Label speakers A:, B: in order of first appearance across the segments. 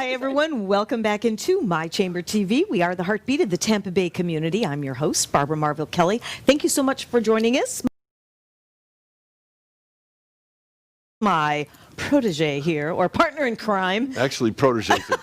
A: Hi, everyone. Welcome back into My Chamber TV. We are the heartbeat of the Tampa Bay community. I'm your host, Barbara Marville Kelly. Thank you so much for joining us. My protege here, or partner in crime.
B: Actually, protege is a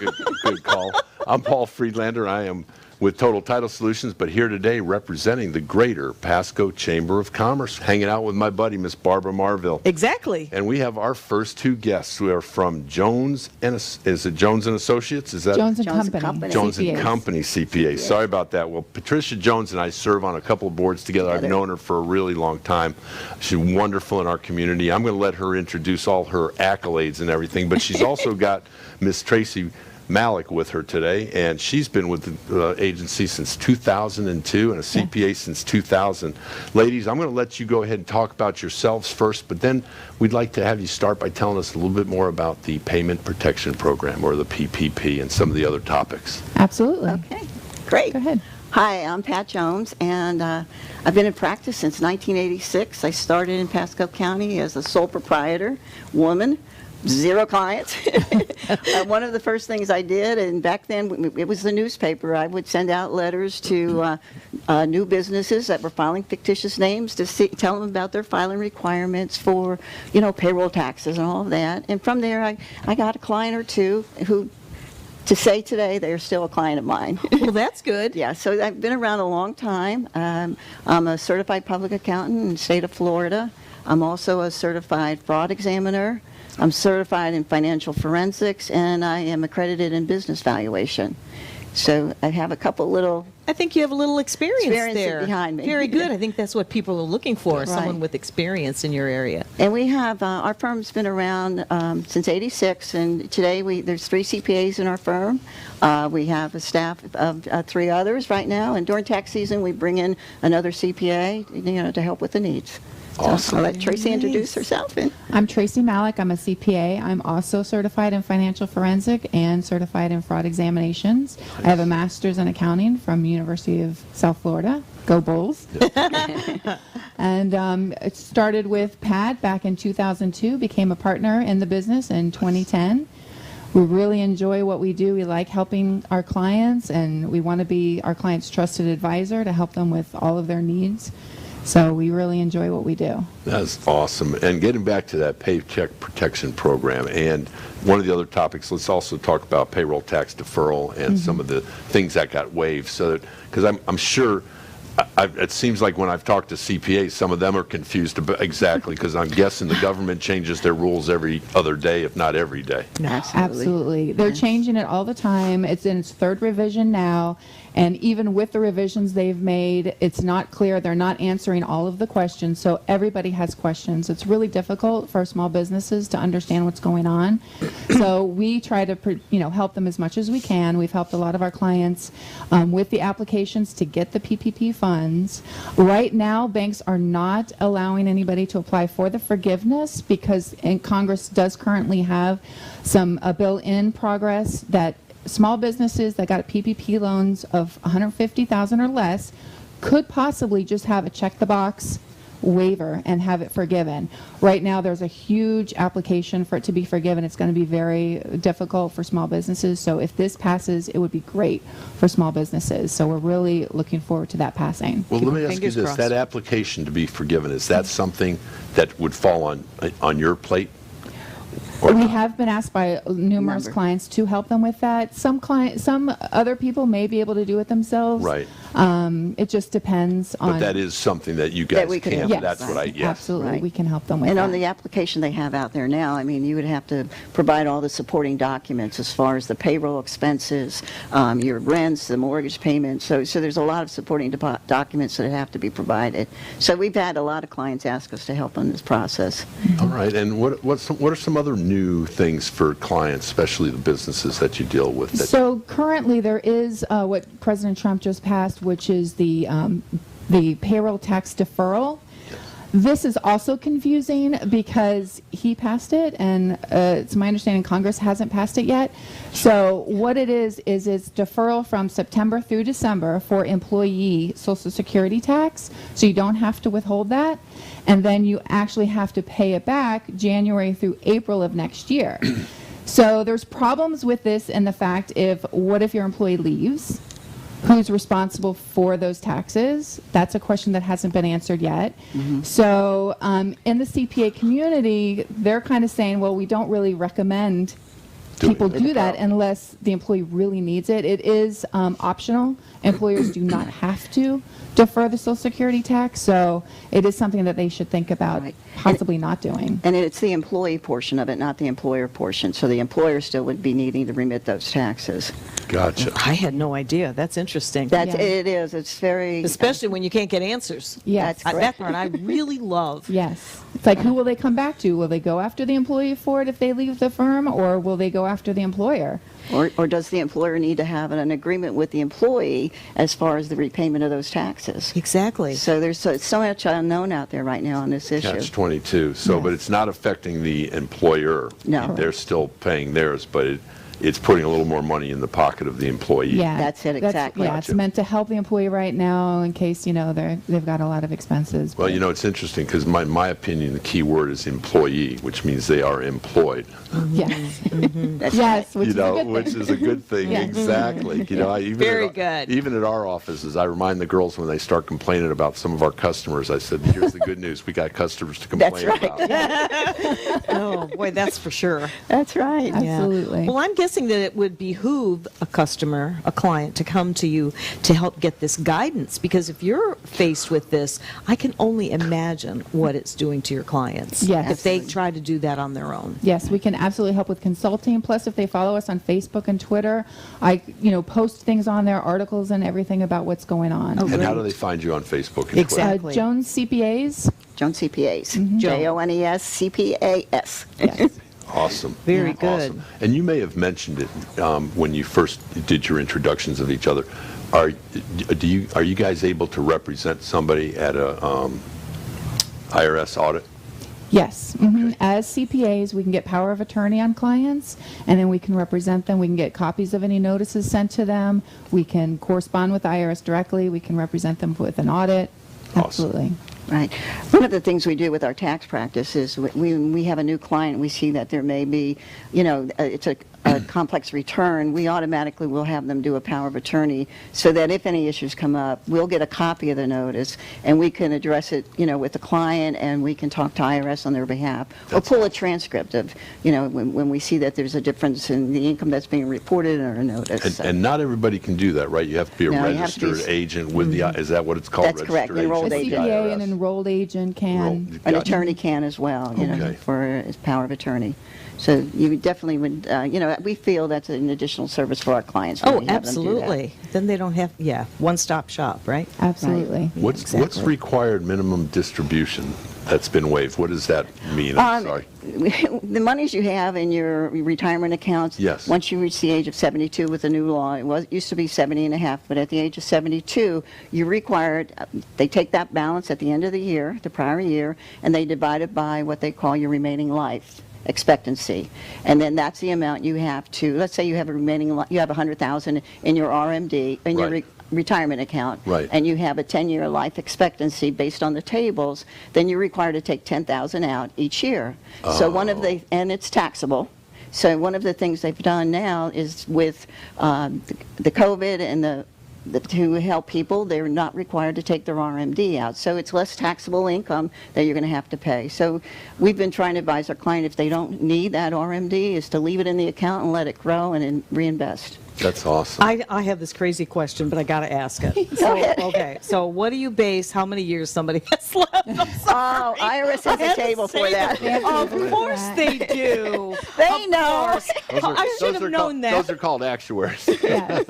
B: good call. I'm Paul Friedlander. I am with Total Title Solutions, but here today representing the greater Pasco Chamber of Commerce, hanging out with my buddy, Miss Barbara Marville.
A: Exactly.
B: And we have our first two guests who are from Jones and Associates? Is that
C: Jones and Company.
B: Jones and
C: CPAs.
B: Company CPA.
C: Yes.
B: Sorry about that. Well, Patricia Jones and I serve on a couple of boards together. I've known her for a really long time. She's wonderful in our community. I'm going to let her introduce all her accolades and everything, but she's also got Miss Traci Malik with her today, and she's been with the agency since 2002 and a CPA since 2000. Ladies, I'm going to let you go ahead and talk about yourselves first, but then we'd like to have you start by telling us a little bit more about the Payment Protection Program, or the PPP, and some of the other topics.
C: Absolutely.
D: Okay, great.
C: Go ahead.
D: Hi, I'm Pat Jones, and I've been in practice since 1986. I started in Pasco County as a sole proprietor, woman, 0 clients. One of the first things I did, and back then it was the newspaper, I would send out letters to new businesses that were filing fictitious names to tell them about their filing requirements for, payroll taxes and all of that. And from there, I got a client or two who, to say today, they're still a client of mine.
A: Well, that's good.
D: Yeah, so I've been around a long time. I'm a certified public accountant in the state of Florida. I'm also a certified fraud examiner. I'm certified in financial forensics, and I am accredited in business valuation. So I have a couple little...
A: I think you have a little experience there
D: behind me.
A: Very good. I think that's what people are looking for, someone with experience in your area.
D: And we have, our firm's been around since '86, and today there's 3 CPAs in our firm. We have a staff of 3 others right now, and during tax season we bring in another CPA, to help with the needs.
B: Awesome.
D: So I'll let Traci introduce herself.
C: I'm Traci Malik. I'm a CPA. I'm also certified in financial forensic and certified in fraud examinations. I have a master's in accounting from University of South Florida. Go Bulls. And it started with Pat back in 2002, became a partner in the business in 2010. We really enjoy what we do. We like helping our clients, and we want to be our clients' trusted advisor to help them with all of their needs. So we really enjoy what we do.
B: That's awesome. And getting back to that Paycheck Protection Program, and one of the other topics, let's also talk about payroll tax deferral and some of the things that got waived. So that, because I'm sure, it seems like when I've talked to CPAs, some of them are confused about exactly, because I'm guessing the government changes their rules every other day, if not every day.
C: Absolutely. They're changing it all the time. It's in its 3rd revision now. And even with the revisions they've made, it's not clear. They're not answering all of the questions. So everybody has questions. It's really difficult for small businesses to understand what's going on. So we try to, help them as much as we can. We've helped a lot of our clients with the applications to get the PPP funds. Right now, banks are not allowing anybody to apply for the forgiveness because Congress does currently have a bill in progress that small businesses that got PPP loans of $150,000 or less could possibly just have a check the box waiver and have it forgiven. Right now there's a huge application for it to be forgiven. It's going to be very difficult for small businesses. So if this passes, it would be great for small businesses. So we're really looking forward to that passing.
B: Well, let me ask you this. That application to be forgiven, is that something that would fall on your plate?
C: We have been asked by numerous clients to help them with that. Some other people may be able to do it themselves.
B: Right.
C: It just depends on.
B: But that is something that you guys can.
C: Yes,
B: That's what I. Yes.
C: Absolutely, we can help them with
D: And
C: that.
D: on the application they have out there now, you would have to provide all the supporting documents as far as the payroll expenses, your rents, the mortgage payments. So there's a lot of supporting documents that have to be provided. So we've had a lot of clients ask us to help in this process.
B: All right. And what are some other new things for clients, especially the businesses that you deal with?
C: So currently there is what President Trump just passed, which is the payroll tax deferral. This is also confusing because he passed it, and it's my understanding Congress hasn't passed it yet. So what it is it's deferral from September through December for employee Social Security tax, so you don't have to withhold that, and then you actually have to pay it back January through April of next year. So there's problems with this in the fact what if your employee leaves? Who's responsible for those taxes? That's a question that hasn't been answered yet. So in the CPA community, they're kind of saying, well, we don't really recommend people do that unless the employee really needs it. It is optional. Employers do not have to defer the Social Security tax, so it is something that they should think about possibly not doing.
D: And it's the employee portion of it, not the employer portion. So the employer still would be needing to remit those taxes.
B: Gotcha.
A: I had no idea. That's interesting.
D: That's
C: Yeah.
D: it is. It's very
A: Especially when you can't get answers.
C: Yes.
D: That's
A: That part I really love.
C: Yes. It's like, who will they come back to? Will they go after the employee for it if they leave the firm, or will they go after the employer?
D: Or does the employer need to have an agreement with the employee as far as the repayment of those taxes?
A: Exactly.
D: So there's so much unknown out there right now on this issue.
B: Catch 22. So,
C: Yes.
B: but it's not affecting the employer.
D: No.
B: They're still paying theirs, but it's putting a little more money in the pocket of the employee.
C: Yeah.
D: That's it, exactly.
C: Yeah, it's
B: Gotcha.
C: meant to help the employee right now in case, they've got a lot of expenses.
B: Well,
C: but-
B: it's interesting because my opinion, the key word is employee, which means they are employed.
C: Yes.
D: That's
C: Yes, which is a good thing.
B: Which is a good thing.
C: Yes.
B: Exactly.
A: Very good.
B: Even at our offices, I remind the girls when they start complaining about some of our customers, I said, here's the good news. We got customers to complain
D: right.
B: about.
A: Oh, boy, that's for sure.
D: That's right.
A: Yeah.
C: Absolutely.
A: Well, I'm guessing that it would behoove a customer, a client, to come to you to help get this guidance, because if you're faced with this, I can only imagine what it's doing to your clients.
C: Yes.
A: If they try to do that on their own.
C: Yes, we can absolutely help with consulting. Plus, if they follow us on Facebook and Twitter, I post things on there, articles and everything about what's going on.
A: Oh,
B: And how
A: great.
B: do they find you on Facebook and
A: Exactly.
C: Jones CPAs.
D: Jones CPAs.
C: Mm-hmm.
D: Jones CPAS.
C: Yes.
B: Twitter? Awesome.
A: Very good.
B: Awesome. And you may have mentioned it when you first did your introductions of each other. Are you guys able to represent somebody at a IRS audit?
C: Yes. As CPAs, we can get power of attorney on clients, and then we can represent them. We can get copies of any notices sent to them. We can correspond with the IRS directly. We can represent them with an audit.
B: Awesome.
C: Absolutely.
D: Right. One of the things we do with our tax practice is when we have a new client, we see that there may be, it's a complex return, we automatically will have them do a power of attorney so that if any issues come up, we'll get a copy of the notice and we can address it, with the client, and we can talk to IRS on their behalf, or pull a transcript of, when we see that there's a difference in the income that's being reported in our notice.
B: And not everybody can do that, right? You have to be a
D: No, you have to be
B: registered agent with the, is that what it's called?
D: That's correct,
B: Registered
D: enrolled
C: A
B: agent
D: agent.
B: with the
C: CPA, an
B: IRS.
C: enrolled agent can.
B: Enrolled.
D: An
B: Gotcha.
D: attorney can as well,
B: Okay.
D: for his power of attorney. So you definitely would, we feel that's an additional service for our clients. when
A: Oh,
D: we have them do that.
A: absolutely. Then they don't have, one-stop shop, right?
C: Absolutely.
B: What's
A: Exactly.
B: required minimum distribution that's been waived? What does that mean? I'm sorry.
D: The monies you have in your retirement accounts.
B: Yes.
D: Once you reach the age of 72 with the new law, it used to be 70 and a half, but at the age of 72, you're required, they take that balance at the end of the year, the prior year, and they divide it by what they call your remaining life expectancy. And then that's the amount you have to, let's say you have you have 100,000 in your RMD, in your
B: Right.
D: retirement account,
B: Right.
D: and you have a 10-year life expectancy based on the tables, then you're required to take 10,000 out each year. So and it's taxable. So one of the things they've done now is with the COVID and to help people, they're not required to take their RMD out. So it's less taxable income that you're going to have to pay. So we've been trying to advise our client, if they don't need that RMD, is to leave it in the account and let it grow and then reinvest.
B: That's awesome.
A: I have this crazy question, but I got to ask it. Okay, so what do you base how many years somebody has left? I'm
D: Oh,
A: sorry.
D: IRS
A: I
D: has
A: had
D: a
A: to
D: table for
A: say
D: that.
A: Of course they do.
D: They
A: Of
D: know.
A: course. I should have known that.
B: Those are called actuaries.
C: Yes.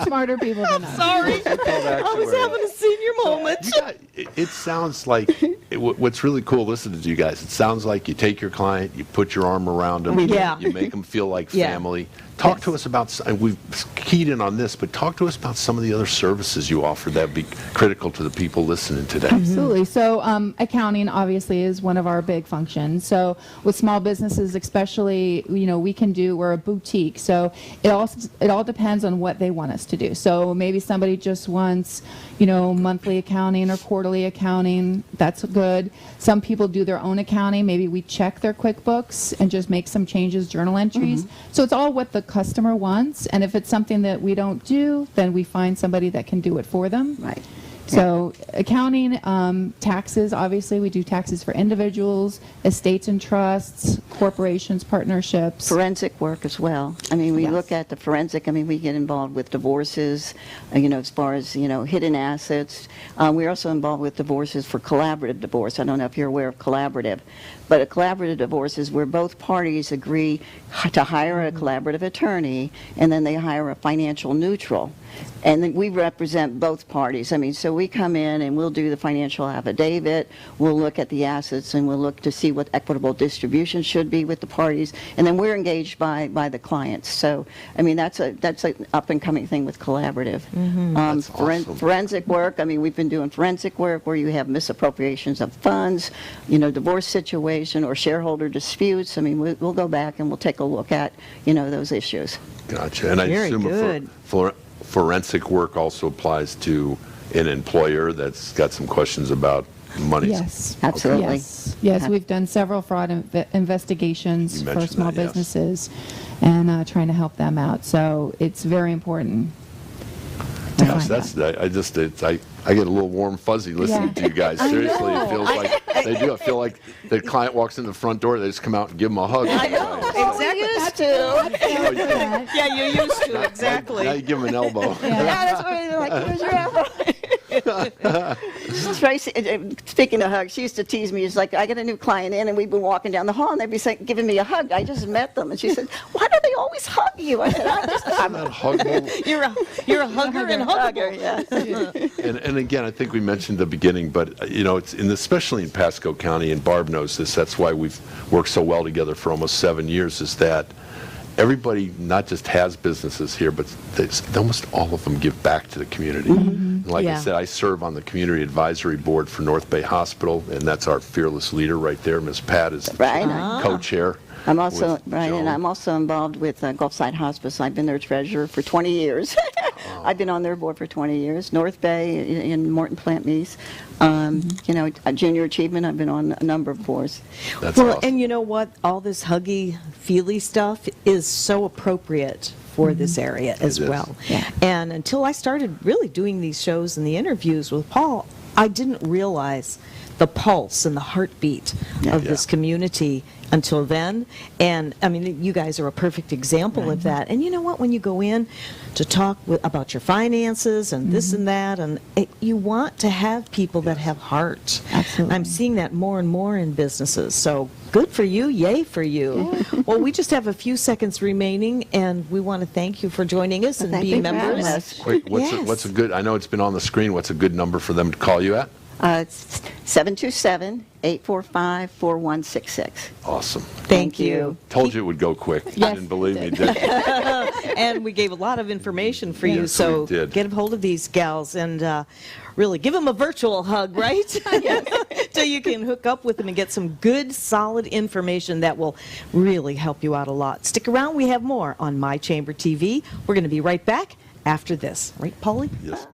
C: Smarter people than us.
A: Sorry.
B: Those are called
A: I was
B: actuaries.
A: having a senior moment.
B: It sounds like, what's really cool listening to you guys, it sounds like you take your client, you put your arm around them,
A: Yeah.
B: you make them feel like
A: Yeah.
B: family. talk
C: Yes.
B: to us about, we've keyed in on this, but talk to us about some of the other services you offer that would be critical to the people listening today.
C: Absolutely. So accounting obviously is one of our big functions. So with small businesses especially, we're a boutique. So it all depends on what they want us to do. So maybe somebody just wants, monthly accounting or quarterly accounting. That's good. Some people do their own accounting. Maybe we check their QuickBooks and just make some changes, journal entries. So it's all what the customer wants. And if it's something that we don't do, then we find somebody that can do it for them.
D: Right.
C: So accounting, taxes, obviously we do taxes for individuals, estates and trusts, corporations, partnerships.
D: Forensic work as well. I mean, we
C: Yes.
D: look at the forensic, we get involved with divorces, as far as, hidden assets. We're also involved with divorces for collaborative divorce. I don't know if you're aware of collaborative, but a collaborative divorce is where both parties agree to hire a collaborative attorney, and then they hire a financial neutral. And then we represent both parties. So we come in and we'll do the financial affidavit, we'll look at the assets, and we'll look to see what equitable distribution should be with the parties, and then we're engaged by the clients. So, that's an up-and-coming thing with collaborative.
B: That's awesome.
D: Forensic work, we've been doing forensic work where you have misappropriations of funds, divorce situation or shareholder disputes. We'll go back and we'll take a look at, those issues.
B: Gotcha. And I
A: Very
B: assume
A: good.
B: forensic work also applies to an employer that's got some questions about money.
C: Yes.
D: Absolutely.
C: Yes, we've done several fraud investigations
B: You
C: for
B: mentioned
C: small
B: that, yes.
C: businesses and trying to help them out. So it's very important. to
B: Yes,
C: find out.
B: I get a little warm fuzzy listening
C: Yeah.
B: to you guys.
C: I
B: Seriously,
C: know.
B: it feels like they do. I feel like the client walks in the front door, they just come out and give them a hug.
A: I know. Exactly.
D: Used to.
A: Yeah, you used to, exactly.
B: Now you give them an elbow.
D: Yeah, that's what they're like, where's your elbow? Tracy, speaking of hugs, she used to tease me. It's like, I get a new client in, and we've been walking down the hall, and they'd be giving me a hug. I just met them. And she said, why do they always hug you? I said, I'm
B: Not huggable.
A: You're a hugger and huggable.
D: yeah.
B: And again, I think we mentioned at the beginning, but it's especially in Pasco County, and Barb knows this. That's why we've worked so well together for almost 7 years. Is that everybody not just has businesses here, but almost all of them give back to the community. And like I
A: Yeah.
B: said, I serve on the Community Advisory Board for North Bay Hospital, and that's our fearless leader right there. Miss Pat is
D: Right.
B: co-chair.
D: I'm also
B: with
D: right, and
B: Joan.
D: I'm also involved with Gulfside Hospice. I've been their treasurer for 20 years. I've been on their board for 20 years. North Bay in Morton Plant Mease. A Junior Achievement. I've been on a number of boards.
B: That's
A: Well,
B: awesome.
A: and you know what? All this huggy, feely stuff is so appropriate for this area as
B: It is.
A: well.
C: Yeah.
A: And until I started really doing these shows and the interviews with Paul, I didn't realize the pulse and the heartbeat of this community until then. And you guys are a perfect example of that. And you know what? When you go in to talk about your finances and this and that, and you want to have people that have heart.
C: Absolutely.
A: I'm seeing that more and more in businesses. So good for you. Yay for you. Well, we just have a few seconds remaining, and we want to thank you for joining us and
D: Thank
A: being
D: you for having
A: members.
D: us.
B: Quick, what's
A: Yes.
B: a good? I know it's been on the screen. What's a good number for them to call you at?
D: It's 727-845-4166.
B: Awesome.
A: Thank you.
B: Told you it would go quick. You
C: Yes,
B: didn't believe me,
C: it
B: did you?
A: And we gave a lot of information for you,
B: Yes,
A: so
B: we did.
A: get a hold of these gals and really give them a virtual hug, right? So you can hook up with them and get some good, solid information that will really help you out a lot. Stick around. We have more on My Chamber TV. We're going to be right back after this. Right, Paulie?
B: Yes.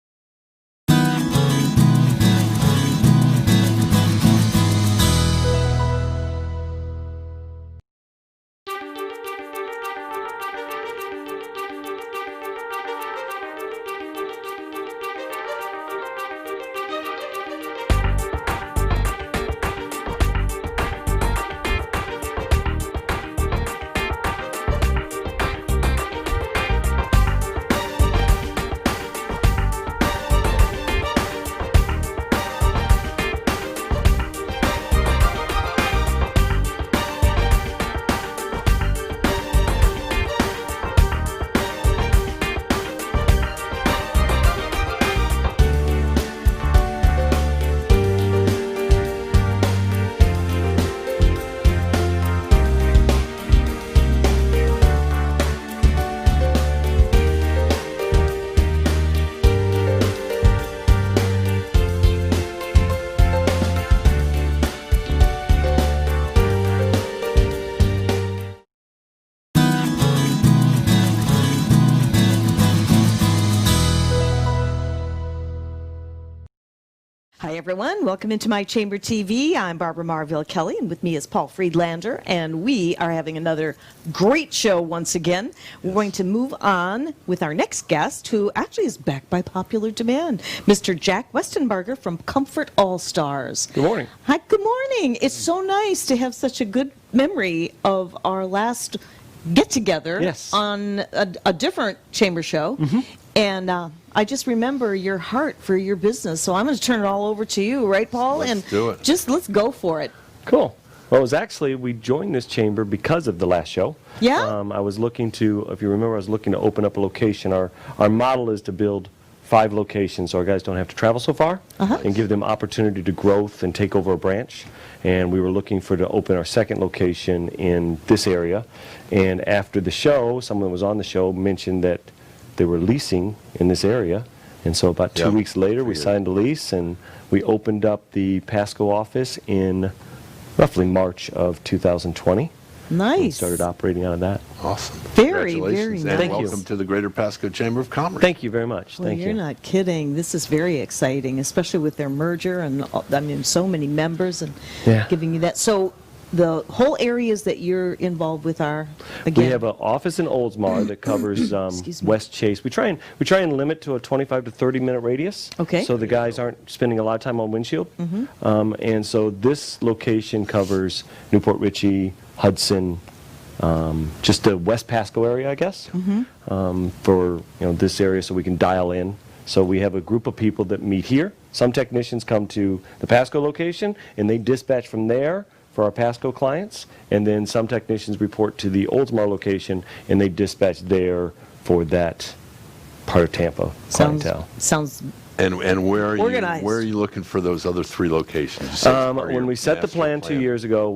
A: Hi, everyone. Welcome into my Chamber TV. I'm Barbara Marville Kelly, and with me is Paul Friedlander, and we are having another great show once again. We're going to move on with our next guest, who actually is back by popular demand, Mr. Jack Westenbarger from Comfort All Stars.
E: Good morning.
A: Hi, good morning. It's so nice to have such a good memory of our last get-together
E: Yes.
A: on a different Chamber show. And I just remember your heart for your business, so I'm going to turn it all over to you, right, Paul?
B: Let's do it.
A: Just let's go for it.
E: Cool. Well, it was actually, we joined this chamber because of the last show.
A: Yeah?
E: I was looking to, if you remember, I was looking to open up a location. Our model is to build 5 locations so our guys don't have to travel so far and give them opportunity to growth and take over a branch. And we were looking to open our second location in this area. And after the show, someone that was on the show mentioned that they were leasing in this area, and so about 2 weeks later we signed a lease and we opened up the Pasco office in roughly March of 2020.
A: Nice.
E: And started operating out of that.
B: Awesome.
A: Very,
B: Congratulations,
A: very
B: and
A: nice.
E: Thank you.
B: welcome to the Greater Pasco Chamber of Commerce.
E: Thank you very much.
A: Well,
E: Thank
A: you're
E: you.
A: not kidding. This is very exciting, especially with their merger and, I mean, so many members and
E: Yeah.
A: giving you that. So the whole areas that you're involved with are, again...
E: We have an office in Oldsmar that covers
A: Excuse me.
E: West Chase. We try and limit to a 25 to 30 minute radius.
A: Okay.
E: So the guys aren't spending a lot of time on windshield. And so this location covers Newport Richey, Hudson, just the West Pasco area, I guess, for this area, so we can dial in. So we have a group of people that meet here. Some technicians come to the Pasco location and they dispatch from there for our Pasco clients, and then some technicians report to the Oldsmar location and they dispatch there for that part of Tampa clientele.
A: Sounds
B: And where are
A: Organized.
B: you? Where are you looking for those other 3 locations? You said it's part of your
E: When we set the
B: master
E: plan 2 years ago,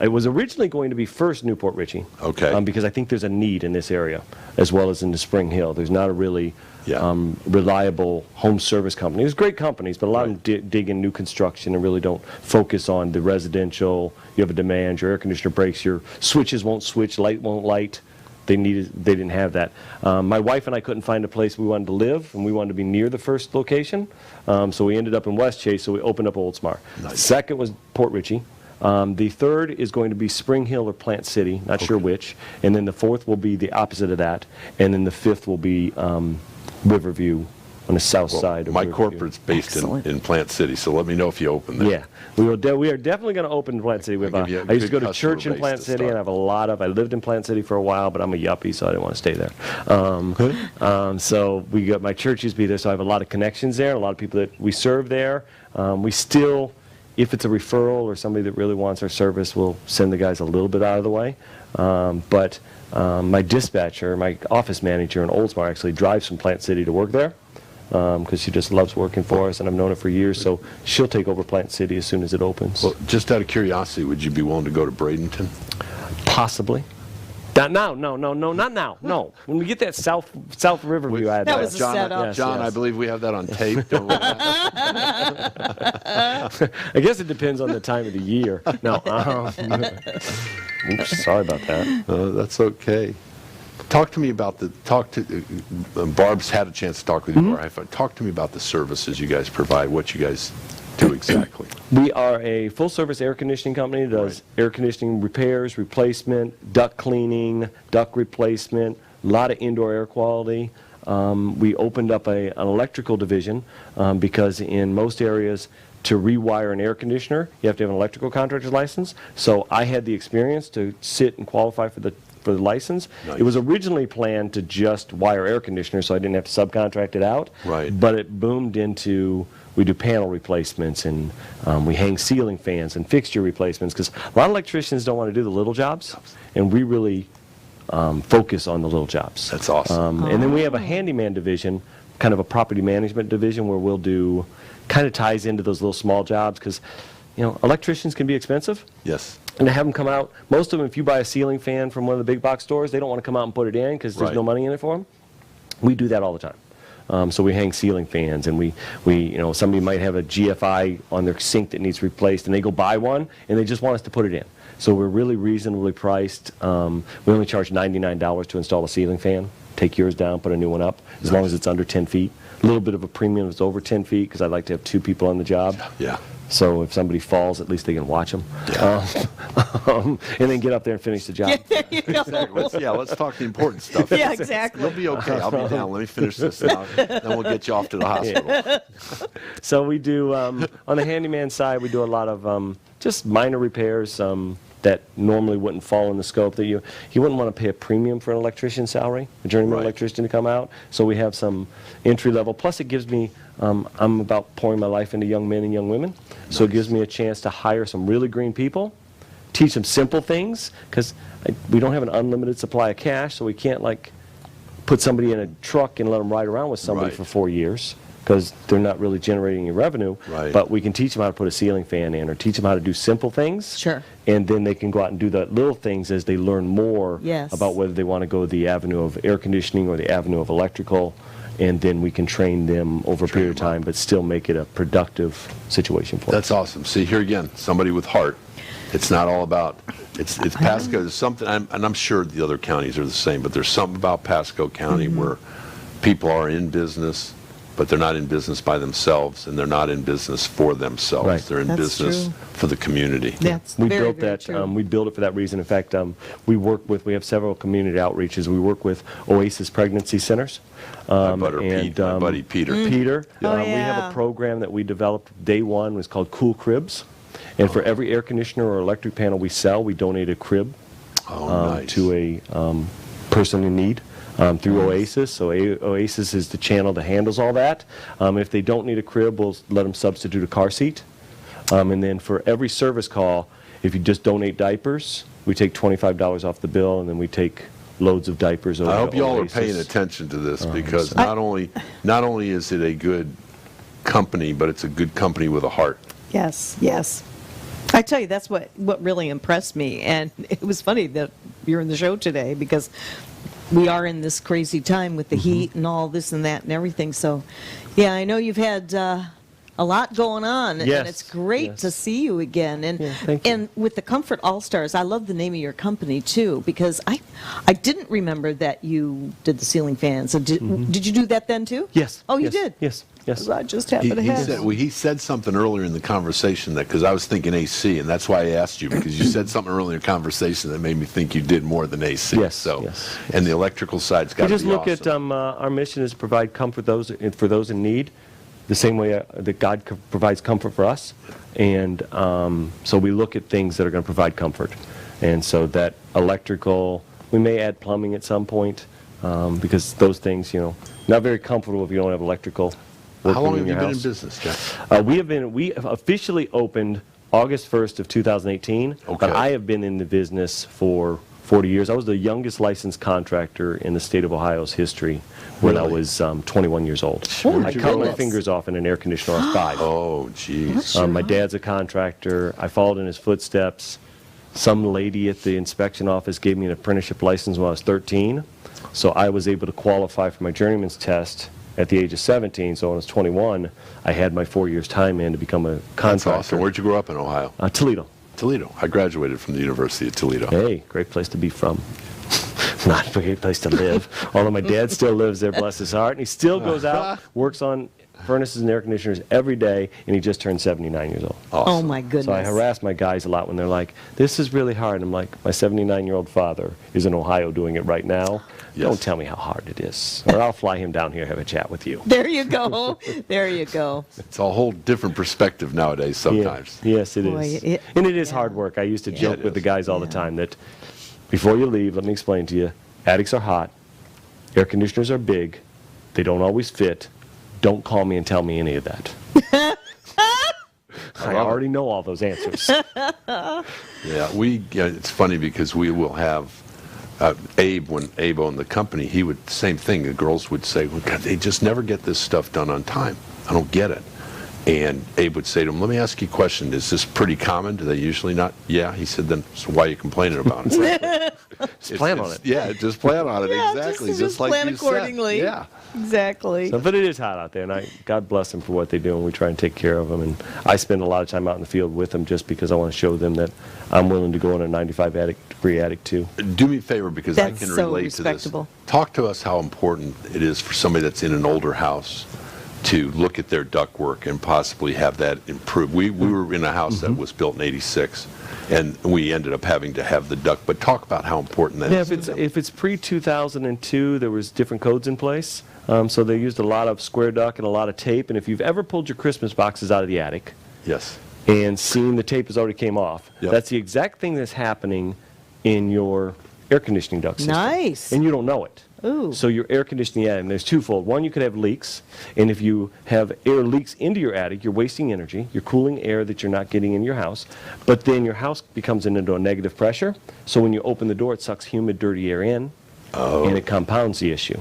E: it was originally going to be first Newport Richey.
B: Okay.
E: Because I think there's a need in this area, as well as in the Spring Hill. There's not a really reliable home service company. There's great companies, but a lot of them dig in new construction and really don't focus on the residential. You have a demand, your air conditioner breaks, your switches won't switch, light won't light. They didn't have that. My wife and I couldn't find a place we wanted to live, and we wanted to be near the first location. So we ended up in West Chase, so we opened up Oldsmar.
B: Nice.
E: Second was Port Richey. The third is going to be Spring Hill or Plant City, not sure which. And then the fourth will be the opposite of that. And then the fifth will be Riverview on the south side of
B: My
E: Riverview.
B: corporate's based in Plant City, so let me know if you open there.
E: Yeah, we are definitely going to open Plant City.
B: I'll give you a
E: I used to
B: good
E: go to
B: customer
E: church in
B: base
E: Plant
B: to
E: City, and I lived in Plant City for a while, but I'm a yuppie, so I didn't want to stay there. So my church used to be there, so I have a lot of connections there, a lot of people that we serve there. We still, if it's a referral or somebody that really wants our service, we'll send the guys a little bit out of the way. But my dispatcher, my office manager in Oldsmar actually drives from Plant City to work there because she just loves working for us, and I've known her for years, so she'll take over Plant City as soon as it opens.
B: Well, just out of curiosity, would you be willing to go to Bradenton?
E: Possibly. Not now, not now. No. When we get that South Riverview ad.
A: That was a
B: John,
A: setup.
E: Yes,
B: John,
E: yes.
B: I believe we have that on tape. Don't we?
E: I guess it depends on the time of the year. No. Oops, sorry about that.
B: That's okay. Talk to me about Barb's had a chance to talk with you. Talk to me about the services you guys provide, what you guys do exactly.
E: We are a full-service air conditioning company that does air conditioning repairs, replacement, duct cleaning, duct replacement, a lot of indoor air quality. We opened up an electrical division because in most areas, to rewire an air conditioner, you have to have an electrical contractor's license. So I had the experience to sit and qualify for the license.
B: Nice.
E: It was originally planned to just wire air conditioners, so I didn't have to subcontract it out.
B: Right.
E: But it boomed into, we do panel replacements, and we hang ceiling fans and fixture replacements, because a lot of electricians don't want to do the little jobs, and we really focus on the little jobs.
B: That's awesome.
E: And then we have a handyman division, kind of a property management division, where we'll do, kind of ties into those little small jobs, because electricians can be expensive.
B: Yes.
E: And to have them come out, most of them, if you buy a ceiling fan from one of the big box stores, they don't want to come out and put it in because there's no money in it for them. We do that all the time. So we hang ceiling fans, and we somebody might have a GFI on their sink that needs replaced, and they go buy one, and they just want us to put it in. So we're really reasonably priced. We only charge $99 to install a ceiling fan. Take yours down, put a new one up, as long as it's under 10 feet. a little bit of a premium if it's over 10 feet because I like to have 2 people on the job.
B: Yeah.
E: So if somebody falls, at least they can watch them.
B: Yeah.
E: And then get up there and finish the job.
A: There you go.
B: Let's talk the important stuff.
A: Yeah, exactly.
B: You'll be okay. I'll be down. Let me finish this now. Then we'll get you off to the hospital.
E: So we do, on the handyman side, we do a lot of just minor repairs that normally wouldn't fall in the scope. That you wouldn't want to pay a premium for an electrician's salary, a journeyman
B: Right.
E: electrician to come out. So we have some entry level. Plus it gives me, I'm about pouring my life into young men and young women. So it gives me a chance to hire some really green people, teach them simple things, because we don't have an unlimited supply of cash, so we can't like put somebody in a truck and let them ride around with somebody
B: Right.
E: for 4 years because they're not really generating any revenue.
B: Right.
E: But we can teach them how to put a ceiling fan in or teach them how to do simple things.
A: Sure.
E: And then they can go out and do the little things as they learn more
A: Yes.
E: about whether they want to go the avenue of air conditioning or the avenue of electrical. And then we can train them over a period of
B: them up.
E: time, but still make it a productive situation for them.
B: That's awesome. See, here again, somebody with heart. It's not all about, it's Pasco. There's something, and I'm sure the other counties are the same, but there's something about Pasco County where people are in business, but they're not in business by themselves, and they're not in business for themselves.
E: Right.
B: They're in
A: That's
B: business
A: true.
B: for the community.
A: That's
E: We
A: very,
E: built
A: very
E: that.
A: true.
E: We built it for that reason. In fact, we have several community outreaches. We work with Oasis Pregnancy Centers.
B: My
E: and,
B: buddy Peter.
E: Peter.
A: Oh,
E: We have
A: yeah.
E: a program that we developed day one. It was called Cool Cribs. And for every air conditioner or electric panel we sell, we donate a crib
B: Nice.
E: to a person in need. Through Oasis. So Oasis is the channel that handles all that. If they don't need a crib, we'll let them substitute a car seat. And then for every service call, if you just donate diapers, we take $25 off the bill, and then we take loads of diapers over
B: I
E: to
B: hope you all are
E: Oasis.
B: paying attention to this because not only is it a good company, but it's a good company with a heart.
A: Yes, yes. I tell you, that's what really impressed me. And it was funny that you're in the show today because we are in this crazy time with the heat and all this and that and everything. So, yeah, I know you've had a lot going on,
E: Yes,
A: and it's great
E: yes.
A: to see you again. And
E: Yeah, thank you.
A: and with the Comfort All Stars, I love the name of your company too because I didn't remember that you did the ceiling fans. So did you do that then too?
E: Yes.
A: Oh, you
E: yes,
A: did.
E: Yes. Yes.
A: I just happened to have.
B: He said something earlier in the conversation that, because I was thinking AC, and that's why I asked you, because you said something earlier in the conversation that made me think you did more than AC.
E: Yes,
B: So,
E: yes,
B: and the electrical side's got
E: We
B: to be
E: just look
B: awesome.
E: at our mission is to provide comfort for those in need, the same way that God provides comfort for us, and so we look at things that are going to provide comfort, and so that electrical, we may add plumbing at some point because those things, not very comfortable if you don't have electrical.
B: How long
E: working
B: have you
E: in your
B: been in
E: house.
B: business, Jeff?
E: We have officially opened August 1st of 2018,
B: Okay.
E: but I have been in the business for 40 years. I was the youngest licensed contractor in the state of Ohio's history when I
B: Really?
E: was 21 years old.
B: Where'd
E: I
B: you
E: cut
B: go?
E: my fingers off in an air conditioner off 5.
B: Oh, geez.
E: My dad's a contractor. I followed in his footsteps. Some lady at the inspection office gave me an apprenticeship license when I was 13, so I was able to qualify for my journeyman's test at the age of 17. So when I was 21, I had my 4 years time in to become a
B: That's
E: contractor.
B: awesome. Where'd you grow up in Ohio?
E: Toledo.
B: Toledo. I graduated from the University of Toledo.
E: Hey, great place to be from. Not a great place to live. Although my dad still lives there, bless his heart. And he still goes out, works on furnaces and air conditioners every day, and he just turned 79 years old.
B: Awesome.
A: Oh my goodness.
E: So I harass my guys a lot when they're like, this is really hard. And I'm like, my 79-year-old father is in Ohio doing it right now.
B: Yes.
E: Don't tell me how hard it is, or I'll fly him down here and have a chat with you.
A: There you go. There you go.
B: It's a whole different perspective nowadays sometimes.
E: Yeah. Yes, it is.
A: Boy,
E: And it is
A: yeah.
E: hard work. I used to
A: Yeah.
E: joke
B: It
E: with the
B: is.
E: guys all the
A: Yeah.
E: time that before you leave, let me explain to you, attics are hot, air conditioners are big, they don't always fit. Don't call me and tell me any of that. I already know all those answers.
B: Yeah, it's funny because we will have Abe, when Abe owned the company, he would, same thing, the girls would say, well, God, they just never get this stuff done on time. I don't get it. And Abe would say to him, let me ask you a question. Is this pretty common? Do they usually not? Yeah. He said, then so why are you complaining about it?
E: Just plan on it.
B: Yeah, just plan on it.
A: Yeah,
B: Exactly.
A: just
B: like
A: plan
B: you said.
A: accordingly.
B: Yeah.
A: Exactly.
E: So, but it is hot out there, and God bless them for what they do, and we try and take care of them. And I spend a lot of time out in the field with them just because I want to show them that I'm willing to go in a 95-degree attic too.
B: Do me a favor, because I
A: That's
B: can
A: so
B: relate to this.
A: respectable.
B: Talk to us how important it is for somebody that's in an older house to look at their ductwork and possibly have that improved. We were in a house that was built in '86, and we ended up having to have the duct. But talk about how important that
E: Yeah,
B: is.
E: if it's pre-2002, there was different codes in place. So they used a lot of square duct and a lot of tape. And if you've ever pulled your Christmas boxes out of the attic
B: Yes.
E: and seen the tape has already came off,
B: Yep.
E: that's the exact thing that's happening in your air conditioning duct system.
A: Nice.
E: And you don't know it.
A: Ooh.
E: So your air conditioning, and there's twofold. One, you could have leaks, and if you have air leaks into your attic, you're wasting energy. You're cooling air that you're not getting in your house. But then your house becomes into a negative pressure. So when you open the door, it sucks humid, dirty air in, and it compounds the issue.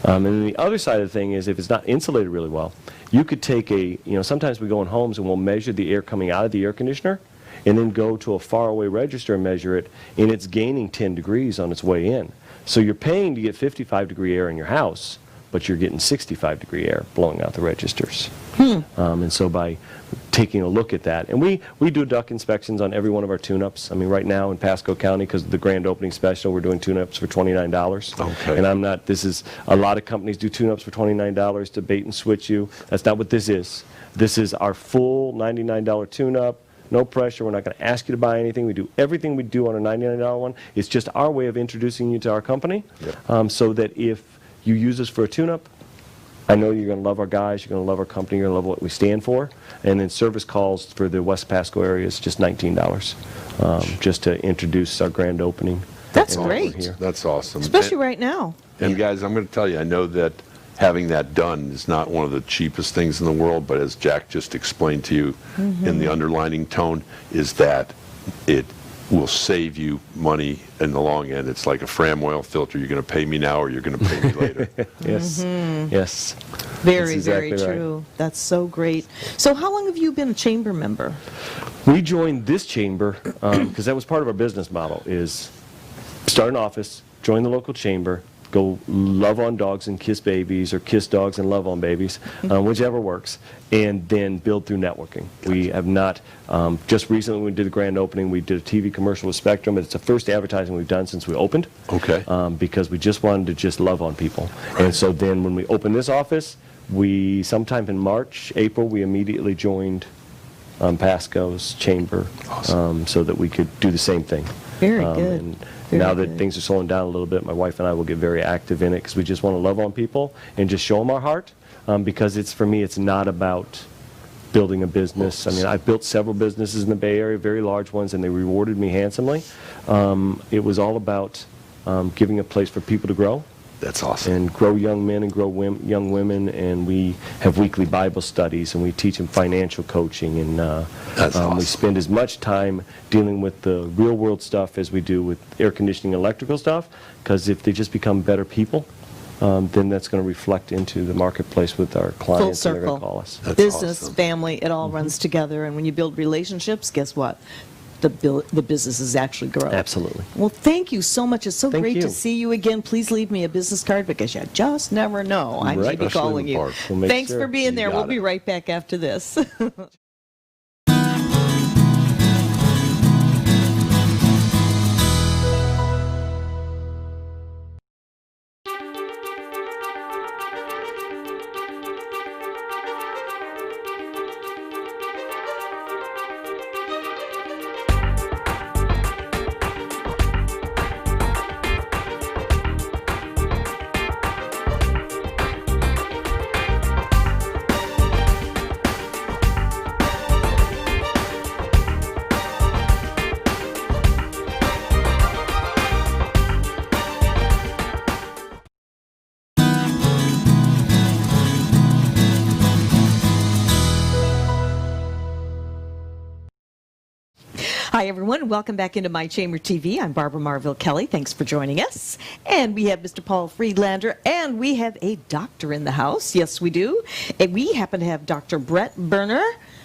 E: And then the other side of the thing is, if it's not insulated really well, you could take sometimes we go in homes and we'll measure the air coming out of the air conditioner, and then go to a faraway register and measure it, and it's gaining 10 degrees on its way in. So you're paying to get 55-degree air in your house, but you're getting 65-degree air blowing out the registers. And so by taking a look at that, and we do duct inspections on every one of our tune-ups. I mean, right now in Pasco County, because of the grand opening special, we're doing tune-ups for $29.
B: Okay.
E: And a lot of companies do tune-ups for $29 to bait and switch you. That's not what this is. This is our full $99 tune-up. No pressure. We're not going to ask you to buy anything. We do everything we do on a $99 one. It's just our way of introducing you to our company, so that if you use us for a tune-up, I know you're going to love our guys, you're going to love our company, you're going to love what we stand for. And then service calls for the West Pasco area is just $19, just to introduce our grand opening.
A: That's
E: and what we're
A: great.
E: here.
B: That's awesome.
A: Especially right now.
B: And guys, I'm going to tell you, I know that having that done is not one of the cheapest things in the world, but as Jack just explained to you in the underlining tone, is that it will save you money in the long end. It's like a Fram oil filter. You're going to pay me now or you're going to pay me later.
E: Yes, yes.
A: Very,
E: That's
A: very
E: exactly right.
A: true. That's so great. So how long have you been a chamber member?
E: We joined this chamber because that was part of our business model, is start an office, join the local chamber, go love on dogs and kiss babies, or kiss dogs and love on babies, whichever works, and then build through networking. Gotcha. We have not, just recently when we did the grand opening, we did a TV commercial with Spectrum. It's the first advertising we've done since we opened. Okay. Because we just wanted to just love on people. Right. And so then when we opened this office, sometime in March, April, we immediately joined Pasco's chamber. Awesome. So that we could do the same thing.
A: Very good.
E: And
A: Very
E: now that
A: good.
E: things are slowing down a little bit, my wife and I will get very active in it because we just want to love on people and just show them our heart. Because for me, it's not about building a business. I mean, I've built several businesses in the Bay Area, very large ones, and they rewarded me handsomely. It was all about giving a place for people to grow.
B: That's awesome.
E: And grow young men and grow young women, and we have weekly Bible studies, and we teach them financial coaching, and
B: That's awesome.
E: we spend as much time dealing with the real world stuff as we do with air conditioning and electrical stuff, because if they just become better people, then that's going to reflect into the marketplace with our clients, and they're going to call us.
B: That's
A: Business,
B: awesome.
A: family, it all runs together. And when you build relationships, guess what? The businesses actually grow.
E: Absolutely.
A: Well, thank you so much. It's so
E: Thank
A: great
E: you.
A: to see you again. Please leave me a business card because you just never know. I may
E: Right.
A: be
B: Especially in
A: calling
B: the
A: you.
B: park.
E: We'll make
A: Thanks
E: sure.
A: for being
B: You
A: there.
B: got
A: We'll be
B: it.
A: right back after this. Hi, everyone. Welcome back into My Chamber TV. I'm Barbara Marville Kelly. Thanks for joining us. And we have Mr. Paul Friedlander, and we have a doctor in the house. Yes, we do. And we happen to have Dr. Brett Berner.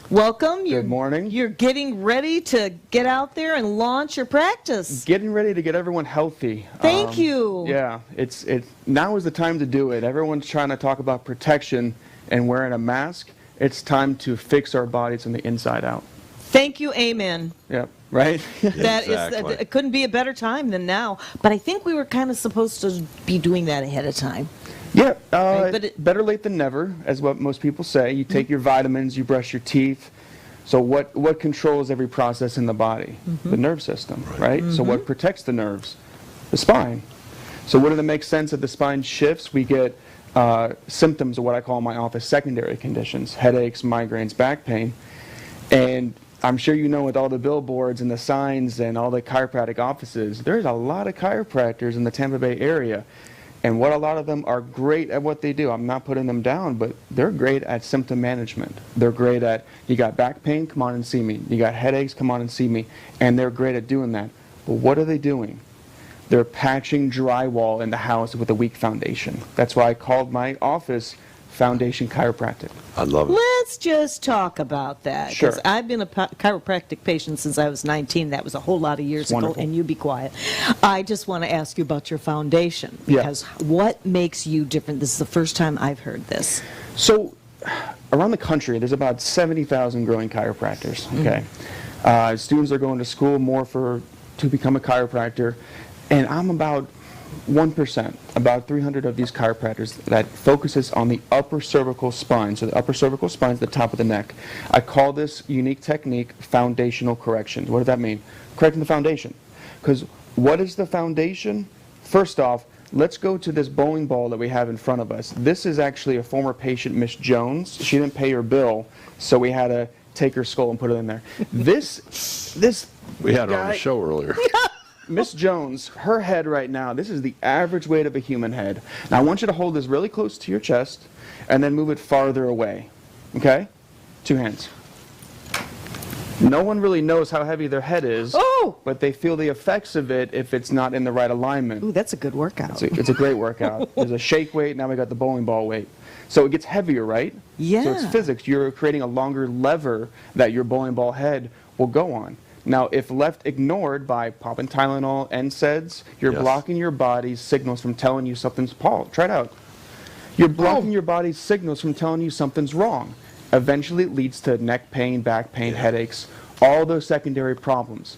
A: Welcome.
F: Good morning.
A: You're getting ready to get out there and launch your practice.
F: Getting ready to get everyone healthy.
A: Thank you.
F: Yeah, it's now is the time to do it. Everyone's trying to talk about protection and wearing a mask. It's time to fix our bodies from the inside out.
A: Thank you. Amen.
F: Yep, right?
A: That
B: Exactly.
A: it couldn't be a better time than now. But I think we were kind of supposed to be doing that ahead of time.
F: Yeah,
A: Right, but
F: better late than never, as what most people say. You take your vitamins, you brush your teeth. So what controls every process in the body? The nerve system, right? So what protects the nerves? The spine. So wouldn't it make sense that the spine shifts? We get symptoms of what I call in my office secondary conditions, headaches, migraines, back pain. And I'm sure you know with all the billboards and the signs and all the chiropractic offices, there's a lot of chiropractors in the Tampa Bay area. And what a lot of them are great at what they do, I'm not putting them down, but they're great at symptom management. They're great at, you got back pain, come on and see me. You got headaches, come on and see me. And they're great at doing that. But what are they doing? They're patching drywall in the house with a weak foundation. That's why I called my office Foundation Chiropractic.
B: I love it.
A: Let's just talk about that.
F: Sure.
A: Because I've been a chiropractic patient since I was 19. That was a whole lot of years ago,
F: Wonderful.
A: and you be quiet. I just want to ask you about your foundation.
F: Yeah.
A: Because what makes you different? This is the first time I've heard this.
F: So around the country, there's about 70,000 growing chiropractors, okay? Students are going to school more to become a chiropractor, and I'm about 1%, about 300 of these chiropractors that focuses on the upper cervical spine. So the upper cervical spine is the top of the neck. I call this unique technique foundational corrections. What does that mean? Correcting the foundation. Because what is the foundation? First off, let's go to this bowling ball that we have in front of us. This is actually a former patient, Miss Jones. She didn't pay her bill, so we had to take her skull and put it in there. This
B: We had her on the
F: guy-
B: show earlier.
F: Miss Jones, her head right now, this is the average weight of a human head. Now I want you to hold this really close to your chest and then move it farther away. Okay? 2 hands. No one really knows how heavy their head is, but they feel the effects of it if it's not in the right alignment.
A: Ooh, that's a good workout.
F: It's a great workout. There's a shake weight, now we got the bowling ball weight. So it gets heavier, right?
A: Yeah.
F: So it's physics. You're creating a longer lever that your bowling ball head will go on. Now, if left ignored by popping Tylenol, NSAIDs, you're
B: Yes.
F: blocking your body's signals from telling you something's, Paul, try it out. You're blocking your body's signals from telling you something's wrong. Eventually, it leads to neck pain, back pain, headaches, all those secondary problems.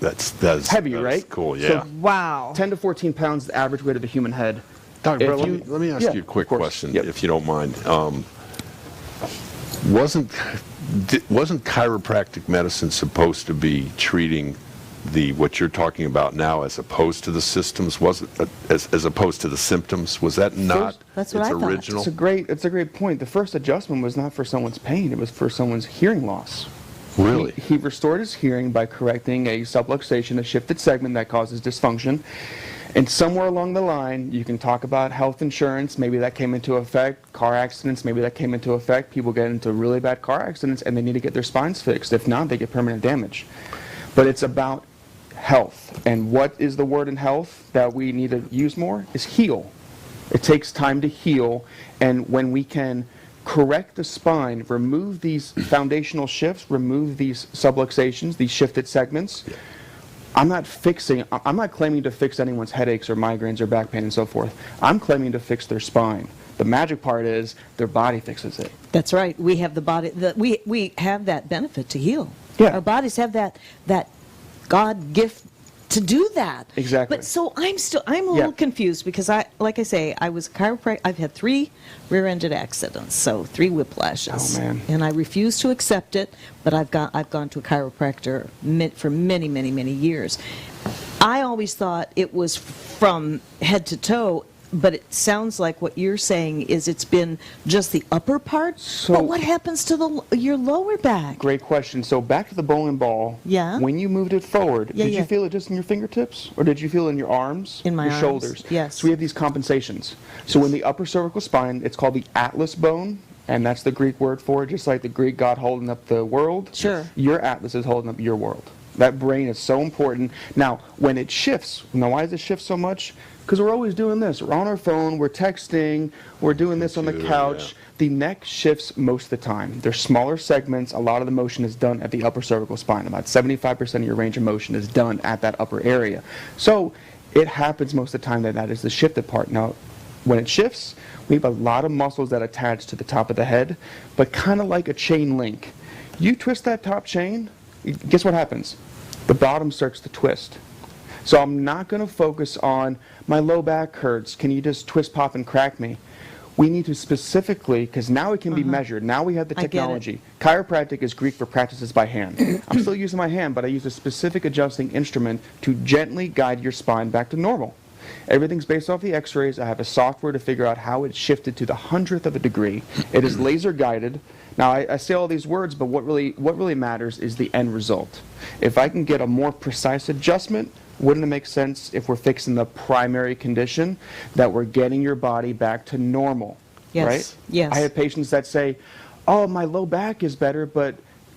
B: That's
F: Heavy,
B: that's
F: right?
B: Cool,
F: So-
B: yeah.
A: Wow.
F: 10 to 14 pounds, the average weight of the human head.
B: Dr.
F: If
B: Brett,
F: you-
B: let me ask
F: Yeah,
B: you a quick
F: of course.
B: question,
F: Yep.
B: if you don't mind. Wasn't chiropractic medicine supposed to be treating what you're talking about now as opposed to the systems? Was it as opposed to the symptoms? Was that not
A: That's what
B: its
A: I thought.
B: original?
F: It's a great point. The first adjustment was not for someone's pain, it was for someone's hearing loss.
B: Really?
F: He restored his hearing by correcting a subluxation, a shifted segment that causes dysfunction. And somewhere along the line, you can talk about health insurance, maybe that came into effect, car accidents, maybe that came into effect. People get into really bad car accidents and they need to get their spines fixed. If not, they get permanent damage. But it's about health. And what is the word in health that we need to use more? Is heal. It takes time to heal. And when we can correct the spine, remove these foundational shifts, remove these subluxations, these shifted segments, I'm not claiming to fix anyone's headaches or migraines or back pain and so forth. I'm claiming to fix their spine. The magic part is their body fixes it.
A: That's right. We have the body. We have that benefit to heal.
F: Yeah.
A: Our bodies have that God gift to do that.
F: Exactly.
A: But so I'm a little confused because like I say, I was a chiropractor. I've had 3 rear-ended accidents, so 3 whiplashes.
F: Oh, man.
A: And I refuse to accept it, but I've gone to a chiropractor for many, many, many years. I always thought it was from head to toe. But it sounds like what you're saying is it's been just the upper part.
F: So-
A: but what happens to your lower back?
F: Great question. So back to the bowling ball.
A: Yeah.
F: When you moved it forward,
A: Yeah,
F: did
A: yeah.
F: you feel it just in your fingertips? Or did you feel it in your arms?
A: In my
F: your
A: arms,
F: shoulders?
A: yes.
F: So we have these compensations. So in the upper cervical spine, it's called the atlas bone. And that's the Greek word for it, just like the Greek god holding up the world.
A: Sure.
F: Your atlas is holding up your world. That brain is so important. Now, when it shifts, why does it shift so much? Because we're always doing this. We're on our phone, we're texting, we're doing this on the
B: Computer,
F: couch.
B: yeah.
F: The neck shifts most of the time. There's smaller segments. A lot of the motion is done at the upper cervical spine. About 75% of your range of motion is done at that upper area. So it happens most of the time that is the shifted part. Now, when it shifts, we have a lot of muscles that attach to the top of the head, but kind of like a chain link. You twist that top chain, guess what happens? The bottom starts to twist. So I'm not going to focus on my low back hurts. Can you just twist, pop, and crack me? We need to specifically, because now it can be measured. Now we have the
A: I get it.
F: technology. Chiropractic is Greek for practices by hand. I'm still using my hand, but I use a specific adjusting instrument to gently guide your spine back to normal. Everything's based off the x-rays. I have a software to figure out how it's shifted to the 100th of a degree. It is laser guided. Now, I say all these words, but what really matters is the end result. If I can get a more precise adjustment, wouldn't it make sense if we're fixing the primary condition that we're getting your body back to normal?
A: Yes,
F: Right?
A: yes.
F: I have patients that say, oh, my low back is better, but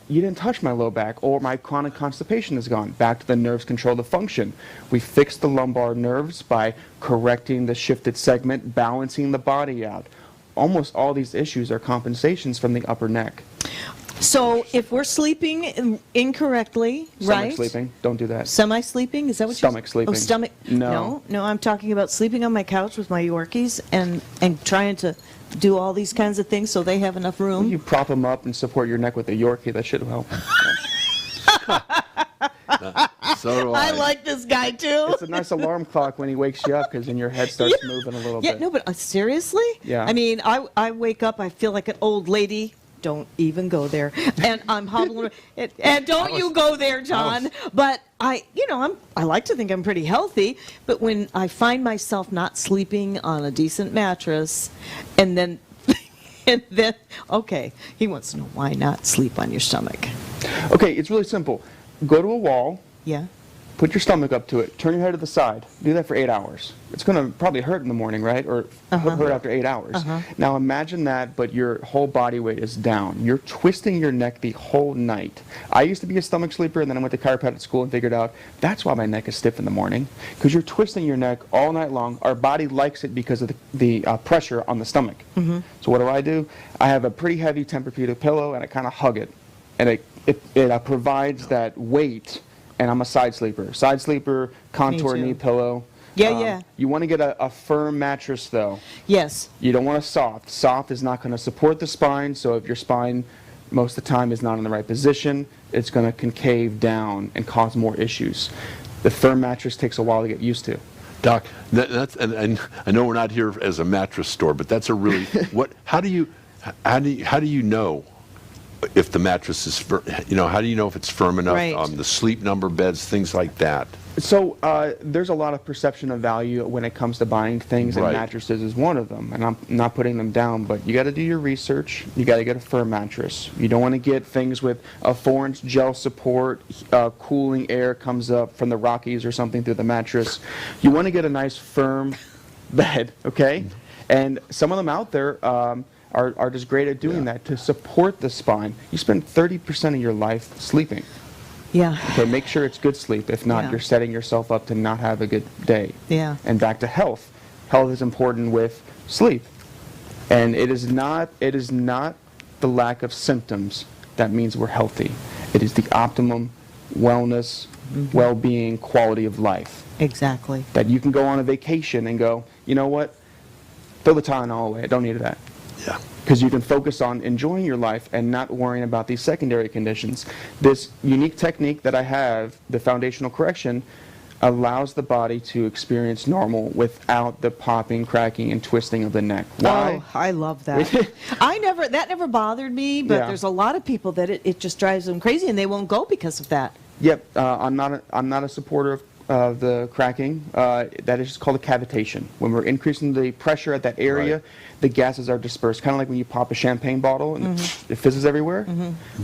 F: you didn't touch my low back, or my chronic constipation is gone. Back to the nerves control the function. We fixed the lumbar nerves by correcting the shifted segment, balancing the body out. Almost all these issues are compensations from the upper neck.
A: So if we're sleeping incorrectly,
F: Stomach
A: right?
F: sleeping, don't do that.
A: Semi-sleeping, is that what
F: Stomach
A: you're
F: sleeping.
A: Oh, stomach.
F: No.
A: No, I'm talking about sleeping on my couch with my Yorkies and trying to do all these kinds of things so they have enough room.
F: You prop them up and support your neck with a Yorkie, that should help.
B: So do I.
A: I like this guy too.
F: It's a nice alarm clock when he wakes you up, because then your head starts moving a little
A: Yeah,
F: bit.
A: no, but seriously?
F: Yeah.
A: I mean, I wake up, I feel like an old lady. Don't even go there. And I'm hobbling. And don't you go there, John. But I like to think I'm pretty healthy. But when I find myself not sleeping on a decent mattress, and then, okay, he wants to know why not sleep on your stomach.
F: Okay, it's really simple. Go to a wall,
A: Yeah.
F: put your stomach up to it, turn your head to the side. Do that for 8 hours. It's going to probably hurt in the morning, right? Or hurt after 8 hours. Now imagine that, but your whole body weight is down. You're twisting your neck the whole night. I used to be a stomach sleeper, and then I went to chiropractic school and figured out that's why my neck is stiff in the morning, because you're twisting your neck all night long. Our body likes it because of the pressure on the stomach. So what do? I have a pretty heavy Tempur-Pedic pillow, and I kind of hug it. And it provides that weight. And I'm a side sleeper. Side sleeper, contour
A: too.
F: knee pillow.
A: Yeah.
F: You want to get a firm mattress, though.
A: Yes.
F: You don't want a soft. Soft is not going to support the spine, so if your spine most of the time is not in the right position, it's going to concave down and cause more issues. The firm mattress takes a while to get used to.
B: Doc, and I know we're not here as a mattress store, but that's a really how do you know if the mattress is how do you know if it's firm enough?
A: Right.
B: The sleep number beds, things like that.
F: So there's a lot of perception of value when it comes to buying things, and
B: Right.
F: mattresses is one of them. And I'm not putting them down, but you got to do your research. You got to get a firm mattress. You don't want to get things with a 4-inch gel support, cooling air comes up from the Rockies or something through the mattress. You want to get a nice firm bed, okay? And some of them out there are just great at doing that to support the spine. You spend 30% of your life sleeping.
A: Yeah.
F: Okay, make sure it's good sleep. If not,
A: Yeah.
F: you're setting yourself up to not have a good day.
A: Yeah.
F: And back to health. Health is important with sleep. And it is not the lack of symptoms that means we're healthy. It is the optimum wellness, well-being, quality of life.
A: Exactly.
F: That you can go on a vacation and go, you know what? Throw the Tylenol away. I don't need that.
B: Yeah.
F: Because you can focus on enjoying your life and not worrying about these secondary conditions. This unique technique that I have, the foundational correction, allows the body to experience normal without the popping, cracking, and twisting of the neck. Why?
A: Oh, I love that. That never bothered me, but
F: Yeah.
A: there's a lot of people that it just drives them crazy and they won't go because of that.
F: Yep, I'm not a supporter of the cracking. That is called a cavitation. When we're increasing the pressure at that area,
B: Right.
F: the gases are dispersed, kind of like when you pop a champagne bottle and it fizzes everywhere.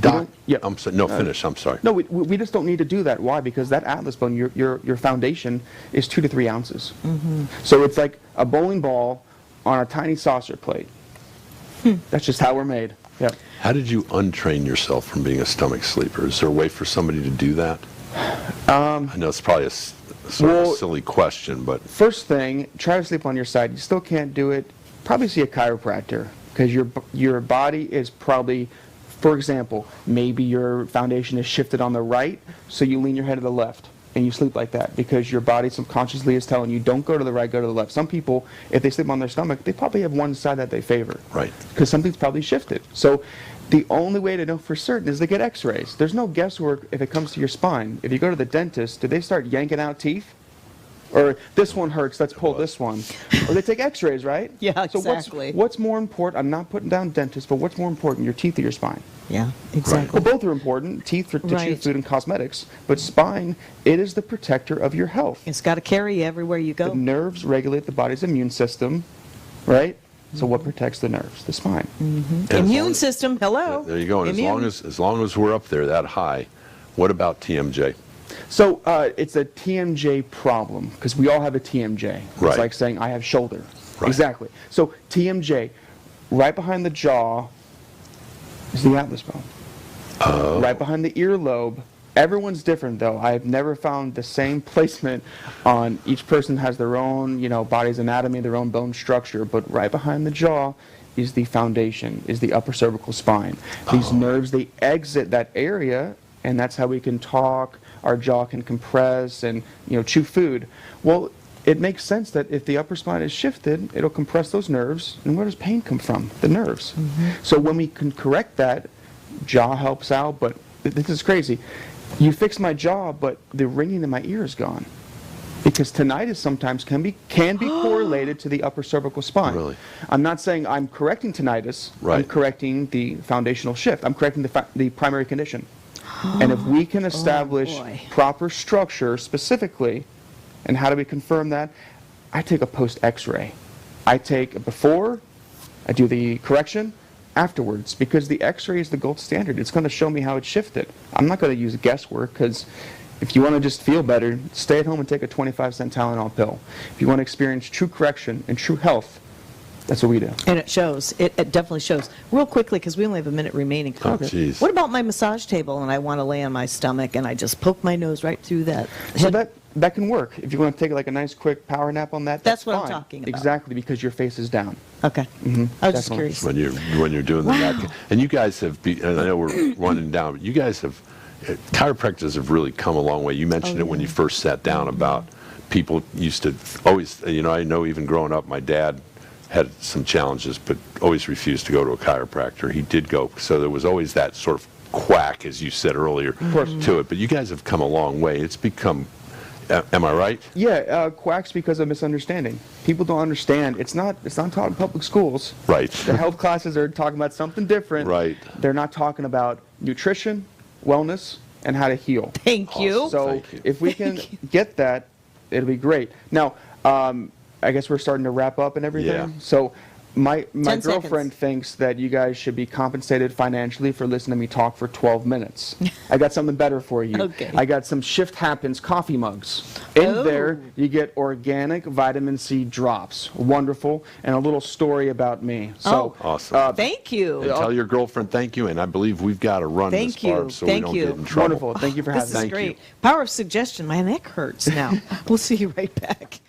B: Doc,
F: Yeah.
B: I'm sorry. No, finish. I'm sorry.
F: No, we just don't need to do that. Why? Because that atlas bone, your foundation, is 2 to 3 ounces. So it's like a bowling ball on a tiny saucer plate. That's just how we're made. Yep.
B: How did you untrain yourself from being a stomach sleeper? Is there a way for somebody to do that? I know it's probably a sort of a silly question, but
F: First thing, try to sleep on your side. You still can't do it. Probably see a chiropractor, because your body is probably, for example, maybe your foundation is shifted on the right, so you lean your head to the left and you sleep like that because your body subconsciously is telling you don't go to the right, go to the left. Some people, if they sleep on their stomach, they probably have one side that they favor.
B: Right.
F: Because something's probably shifted. So the only way to know for certain is to get x-rays. There's no guesswork if it comes to your spine. If you go to the dentist, do they start yanking out teeth? Or this one hurts, let's pull this one. Or they take x-rays, right?
A: Yeah,
F: So
A: exactly.
F: what's more important? I'm not putting down dentists, but what's more important, your teeth or your spine?
A: Yeah, exactly.
F: Well, both are important, teeth to chew
A: Right.
F: food and cosmetics, but spine, it is the protector of your health.
A: It's got to carry you everywhere you
F: The
A: go.
F: nerves regulate the body's immune system, right? So what protects the nerves? The spine.
B: And as
A: Immune
B: long as-
A: system, hello.
B: There you go. And
A: Immune.
B: as long as we're up there that high, what about TMJ?
F: So it's a TMJ problem because we all have a TMJ.
B: Right.
F: It's like saying I have shoulder.
B: Right.
F: Exactly. So TMJ, right behind the jaw is the atlas bone.
B: Oh.
F: Right behind the earlobe. Everyone's different though. I have never found the same placement on each person has their own, body's anatomy, their own bone structure, but right behind the jaw is the foundation, is the upper cervical spine. These nerves, they exit that area, and that's how we can talk, our jaw can compress and, chew food. Well, it makes sense that if the upper spine is shifted, it'll compress those nerves. And where does pain come from? The nerves. So when we can correct that, jaw helps out, but this is crazy. You fix my jaw, but the ringing in my ear is gone. Because tinnitus sometimes can be correlated to the upper cervical spine.
B: Really?
F: I'm not saying I'm correcting tinnitus. I'm
B: Right.
F: correcting the foundational shift. I'm correcting the primary condition. And if we can establish
A: boy.
F: proper structure specifically, and how do we confirm that? I take a post x-ray. I take a before, I do the correction, afterwards, because the x-ray is the gold standard. It's going to show me how it shifted. I'm not going to use guesswork, because if you want to just feel better, stay at home and take a 25-cent Tylenol pill. If you want to experience true correction and true health, that's what we do.
A: And it shows. It definitely shows. Real quickly, because we only have a minute remaining.
B: Oh, jeez.
A: What about my massage table and I want to lay on my stomach and I just poke my nose right through that?
F: So that can work. If you want to take like a nice quick power nap on that,
A: That's
F: that's
A: what I'm
F: fine.
A: talking about.
F: Exactly, because your face is down.
A: Okay. I was just
F: definitely.
A: curious.
B: When you're doing the neck. And you guys have, and I know we're running down, but you guys have, chiropractors have really come a long way. You mentioned it when you first sat down about people used to always, I know even growing up, my dad had some challenges, but always refused to go to a chiropractor. He did go, so there was always that sort of quack, as you said earlier, to it. But you guys have come a long way. It's become, am I right?
F: Yeah, quacks because of misunderstanding. People don't understand. It's not taught in public schools.
B: Right.
F: The health classes are talking about something different.
B: Right.
F: They're not talking about nutrition, wellness, and how to heal.
A: Thank you.
F: So
B: Thank you.
F: if we can get that, it'll be great. Now, I guess we're starting to wrap up and everything.
B: Yeah.
F: So my
A: 10
F: girlfriend
A: seconds.
F: thinks that you guys should be compensated financially for listening to me talk for 12 minutes. I got something better for you.
A: Okay.
F: I got some Shift Happens coffee mugs. In
A: Oh.
F: there, you get organic vitamin C drops. Wonderful. And a little story about me. So,
B: Awesome.
A: Thank you.
B: And tell your girlfriend thank you, and I believe we've got to run
A: Thank
B: this,
A: you.
B: Barb, so
A: Thank
B: we
A: you.
B: don't get in trouble.
F: wonderful. Thank you for
A: This
F: having
A: is
F: me.
B: Thank you.
A: great. Power of suggestion. My neck hurts now. We'll see you right back.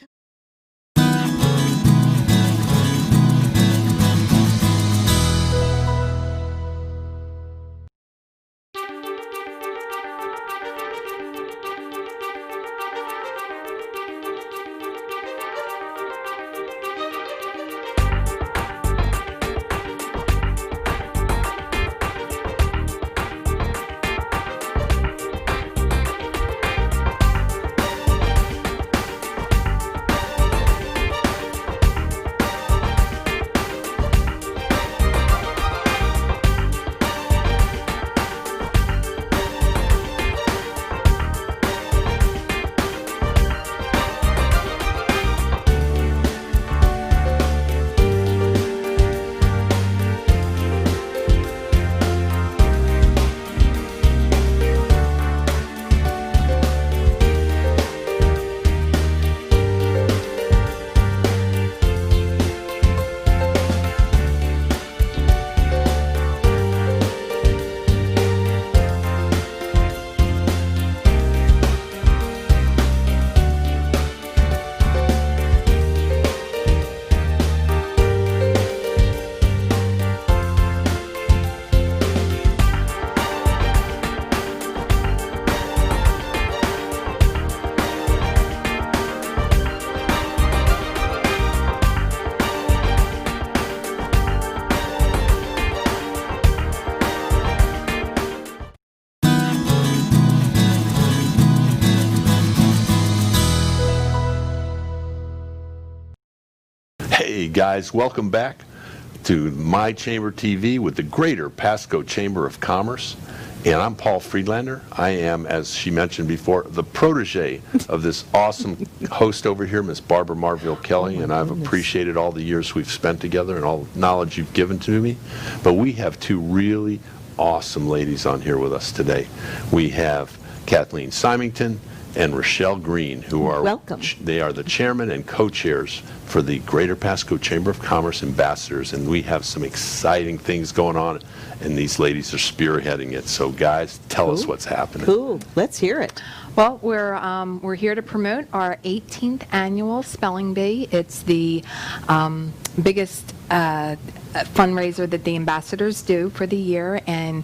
B: Hey guys, welcome back to My Chamber TV with the Greater Pasco Chamber of Commerce. And I'm Paul Friedlander. I am, as she mentioned before, the protege of this awesome host over here, Miss Barbara Marville Kelly, and I've appreciated all the years we've spent together and all the knowledge you've given to me. But we have two really awesome ladies on here with us today. We have Kathleen Symington and Richelle Green, who are
A: Welcome.
B: They are the chairman and co-chairs for the Greater Pasco Chamber of Commerce Ambassadors, and we have some exciting things going on, and these ladies are spearheading it. So, guys, tell us what's happening.
A: Cool. Let's hear it.
G: Well, we're here to promote our 18th annual Spelling Bee. It's the biggest fundraiser that the ambassadors do for the year, and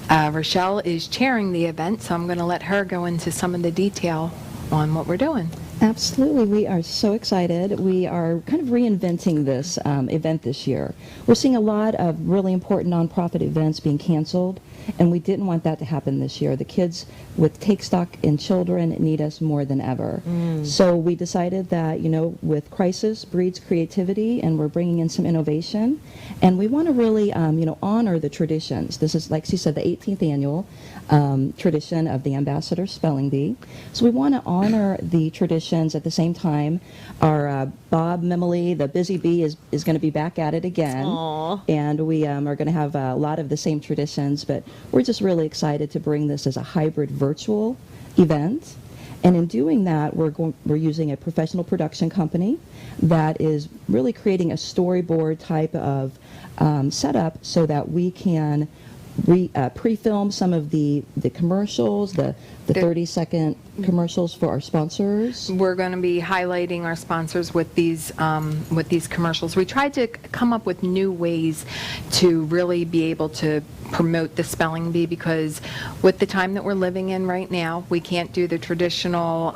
G: Richelle is chairing the event, so I'm going to let her go into some of the detail on what we're doing.
H: Absolutely. We are so excited. We are kind of reinventing this event this year. We're seeing a lot of really important nonprofit events being canceled, and we didn't want that to happen this year. The kids with Take Stock in Children need us more than ever. So we decided that, with crisis breeds creativity, and we're bringing in some innovation, and we want to really, honor the traditions. This is, like she said, the 18th annual tradition of the Ambassador Spelling Bee. So we want to honor the traditions at the same time. Our Bob Memily, the Busy Bee, is going to be back at it again.
A: Aww.
H: And we are going to have a lot of the same traditions, but we're just really excited to bring this as a hybrid virtual event. And in doing that, we're using a professional production company that is really creating a storyboard type of setup so that we can pre-film some of the commercials, the 30-second commercials for our sponsors.
G: We're going to be highlighting our sponsors with these commercials. We tried to come up with new ways to really be able to promote the Spelling Bee, because with the time that we're living in right now, we can't do the traditional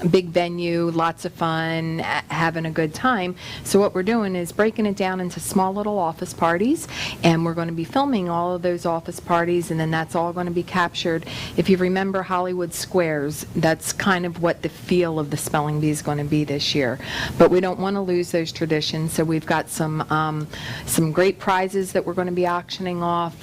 G: big venue, lots of fun, having a good time. So what we're doing is breaking it down into small little office parties, and we're going to be filming all of those office parties, and then that's all going to be captured. If you remember Hollywood Squares, that's kind of what the feel of the Spelling Bee is going to be this year. But we don't want to lose those traditions, so we've got some great prizes that we're going to be auctioning off.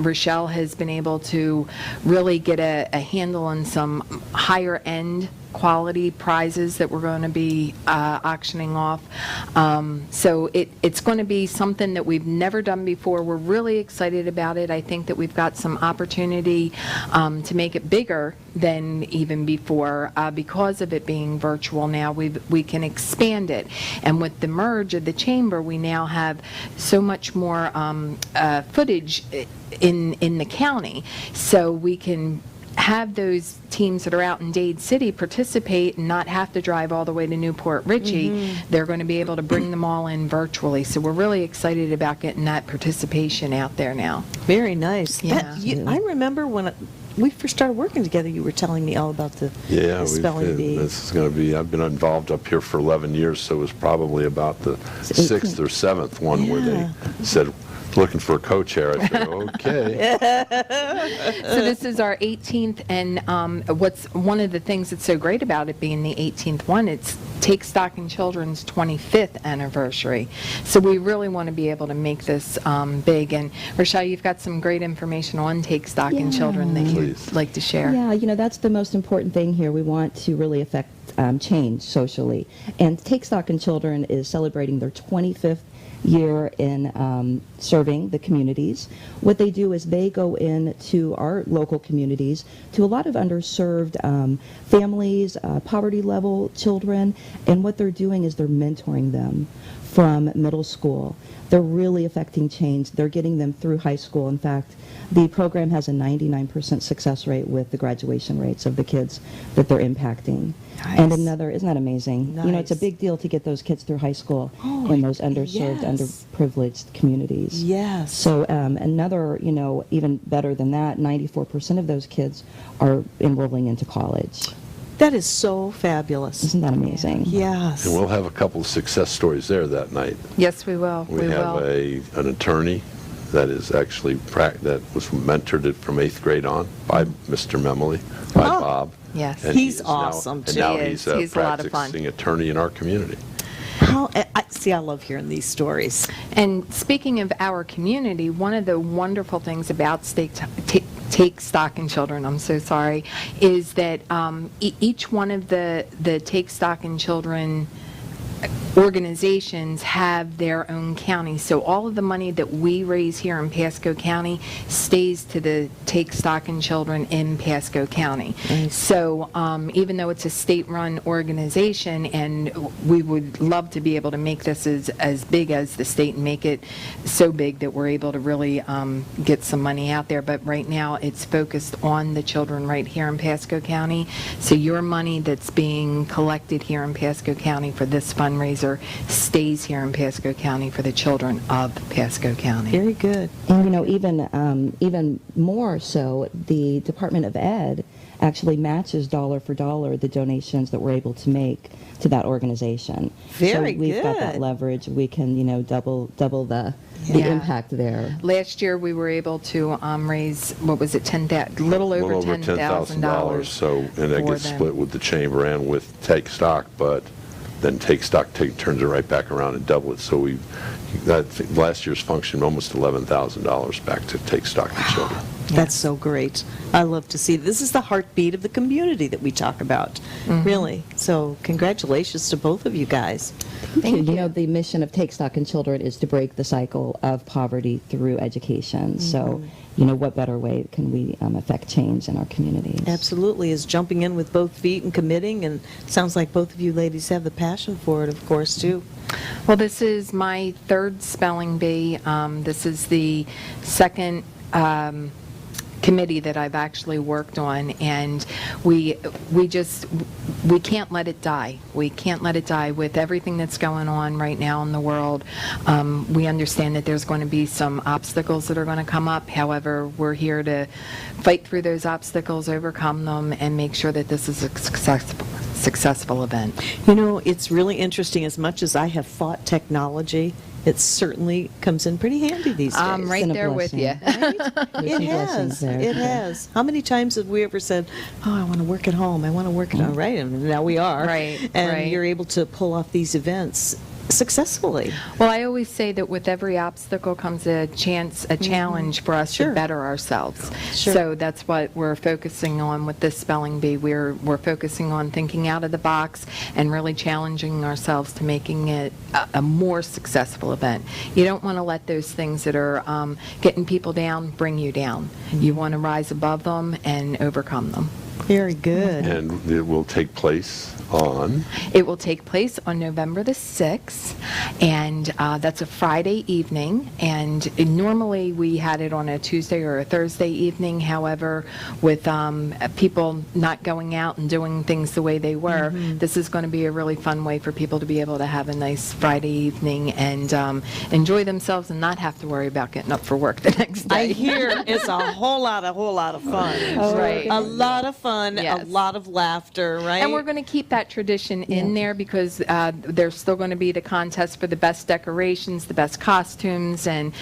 G: Richelle has been able to really get a handle on some higher end quality prizes that we're going to be auctioning off. So it's going to be something that we've never done before. We're really excited about it. I think that we've got some opportunity to make it bigger than even before because of it being virtual now. We can expand it. And with the merge of the chamber, we now have so much more footage in the county, so we can have those teams that are out in Dade City participate and not have to drive all the way to Newport Richey. They're going to be able to bring them all in virtually. So we're really excited about getting that participation out there now.
A: Very nice.
G: Yeah.
A: I remember when we first started working together, you were telling me all about the Spelling Bee.
B: This is going to be, I've been involved up here for 11 years, so it was probably about the 6th or 7th one where they said, looking for a co-chair. I said, okay.
G: So this is our 18th, and what's one of the things that's so great about it being the 18th one, it's Take Stock in Children's 25th anniversary. So we really want to be able to make this big. And Richelle, you've got some great information on Take Stock in Children that you'd like to share.
H: Yeah, that's the most important thing here. We want to really affect change socially. And Take Stock in Children is celebrating their 25th year in serving the communities. What they do is they go into our local communities to a lot of underserved families, poverty level children, and what they're doing is they're mentoring them from middle school. They're really affecting change. They're getting them through high school. In fact, the program has a 99% success rate with the graduation rates of the kids that they're impacting.
A: Nice.
H: And isn't that amazing?
A: Nice.
H: It's a big deal to get those kids through high school in those underserved, underprivileged communities.
A: Yes.
H: So another, even better than that, 94% of those kids are enrolling into college.
A: That is so fabulous.
H: Isn't that amazing?
A: Yes.
B: And we'll have a couple of success stories there that night.
G: Yes, we will.
B: We have an attorney that is actually that was mentored from 8th grade on by Mr. Memily, by Bob.
G: Yes.
B: And
A: He's
B: he is
A: awesome,
B: now,
A: too.
B: And now
G: He
B: he's
G: is.
B: a
G: He's a lot of fun.
B: practicing attorney in our community.
A: See, I love hearing these stories.
G: And speaking of our community, one of the wonderful things about Take Stock in Children, I'm so sorry, is that each one of the Take Stock in Children organizations have their own county. So all of the money that we raise here in Pasco County stays to the Take Stock in Children in Pasco County.
A: Nice.
G: So even though it's a state-run organization, and we would love to be able to make this as big as the state and make it so big that we're able to really get some money out there, but right now it's focused on the children right here in Pasco County. So your money that's being collected here in Pasco County for this fundraiser stays here in Pasco County for the children of Pasco County.
A: Very good.
H: And even more so, the Department of Ed actually matches dollar for dollar the donations that we're able to make to that organization.
A: Very
H: so we've got that
A: good.
H: leverage. We can double the
G: Yeah.
H: impact there.
G: Last year, we were able to raise, what was it, little over $10,000.
B: So, and that
G: for
B: gets
G: them.
B: split with the chamber and with Take Stock, but then Take Stock turns it right back around and double it. So last year's function, almost $11,000 back to Take Stock in Children.
A: That's so great. I love to see. This is the heartbeat of the community that we talk about, really. So congratulations to both of you guys.
H: Thank you. The mission of Take Stock in Children is to break the cycle of poverty through education. So, what better way can we affect change in our communities?
A: Absolutely, is jumping in with both feet and committing, and sounds like both of you ladies have the passion for it, of course, too.
G: Well, this is my third spelling bee. This is the second committee that I've actually worked on, and we can't let it die. We can't let it die with everything that's going on right now in the world. We understand that there's going to be some obstacles that are going to come up. However, we're here to fight through those obstacles, overcome them, and make sure that this is a successful event.
A: It's really interesting. As much as I have fought technology, it certainly comes in pretty handy these days.
G: I'm right
H: been a
G: there with you.
H: blessing. There's
A: It
H: some blessings
A: has.
H: there.
A: It has. How many times have we ever said, "Oh, I want to work at home. I want to work at home." Right, and now we are.
G: Right,
A: And
G: right.
A: you're able to pull off these events successfully.
G: Well, I always say that with every obstacle comes a challenge for us
A: Sure.
G: to better ourselves.
A: Sure.
G: So that's what we're focusing on with this spelling bee. We're focusing on thinking out of the box and really challenging ourselves to making it a more successful event. You don't want to let those things that are getting people down bring you down. You want to rise above them and overcome them.
A: Very good.
B: And it will take place on?
G: It will take place on November the 6th, and that's a Friday evening, and normally we had it on a Tuesday or a Thursday evening. However, with people not going out and doing things the way they were, this is going to be a really fun way for people to be able to have a nice Friday evening and enjoy themselves and not have to worry about getting up for work the next day.
A: I hear it's a whole lot of fun.
G: Right.
A: A lot of fun,
G: Yes.
A: a lot of laughter, right?
G: And we're going to keep that tradition in there because there's still going to be the contest for the best decorations, the best costumes, and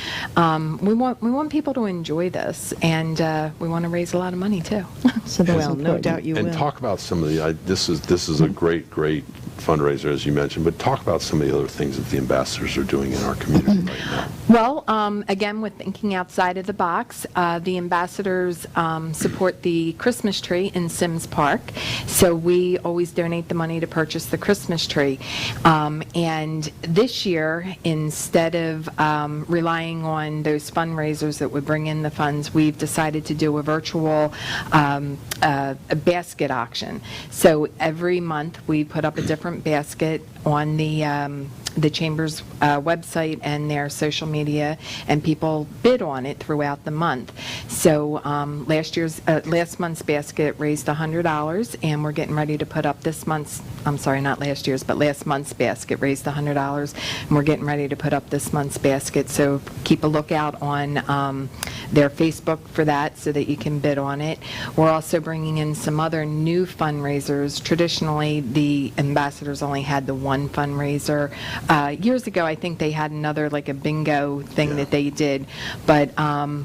G: we want people to enjoy this, and we want to raise a lot of money too.
H: So that's
A: Well, no
H: important.
A: doubt you
B: And
A: will.
B: talk about some of the, this is a great fundraiser, as you mentioned, but talk about some of the other things that the ambassadors are doing in our community right now.
G: Well, again, with thinking outside of the box, the ambassadors support the Christmas tree in Sims Park. So we always donate the money to purchase the Christmas tree. And this year, instead of relying on those fundraisers that would bring in the funds, we've decided to do a virtual a basket auction. So every month we put up a different basket on the Chamber's website and their social media, and people bid on it throughout the month. So last month's basket raised $100, and we're getting ready to put up this month's, I'm sorry, not last year's, but last month's basket raised $100, and we're getting ready to put up this month's basket. So keep a lookout on their Facebook for that so that you can bid on it. We're also bringing in some other new fundraisers. Traditionally, the ambassadors only had the one fundraiser years ago, I think they had another, like a bingo thing that they did. But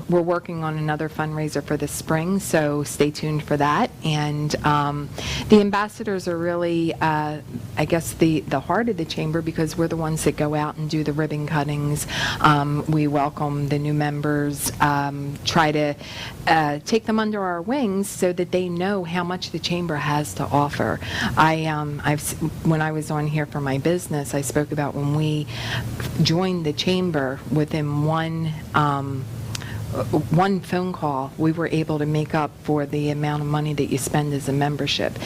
G: we're working on another fundraiser for the spring, so stay tuned for that. And the ambassadors are really, I guess, the heart of the chamber, because we're the ones that go out and do the ribbon cuttings. We welcome the new members, try to take them under our wings so that they know how much the chamber has to offer. When I was on here for my business, I spoke about when we joined the chamber, within one phone call, we were able to make up for the amount of money that you spend as a membership.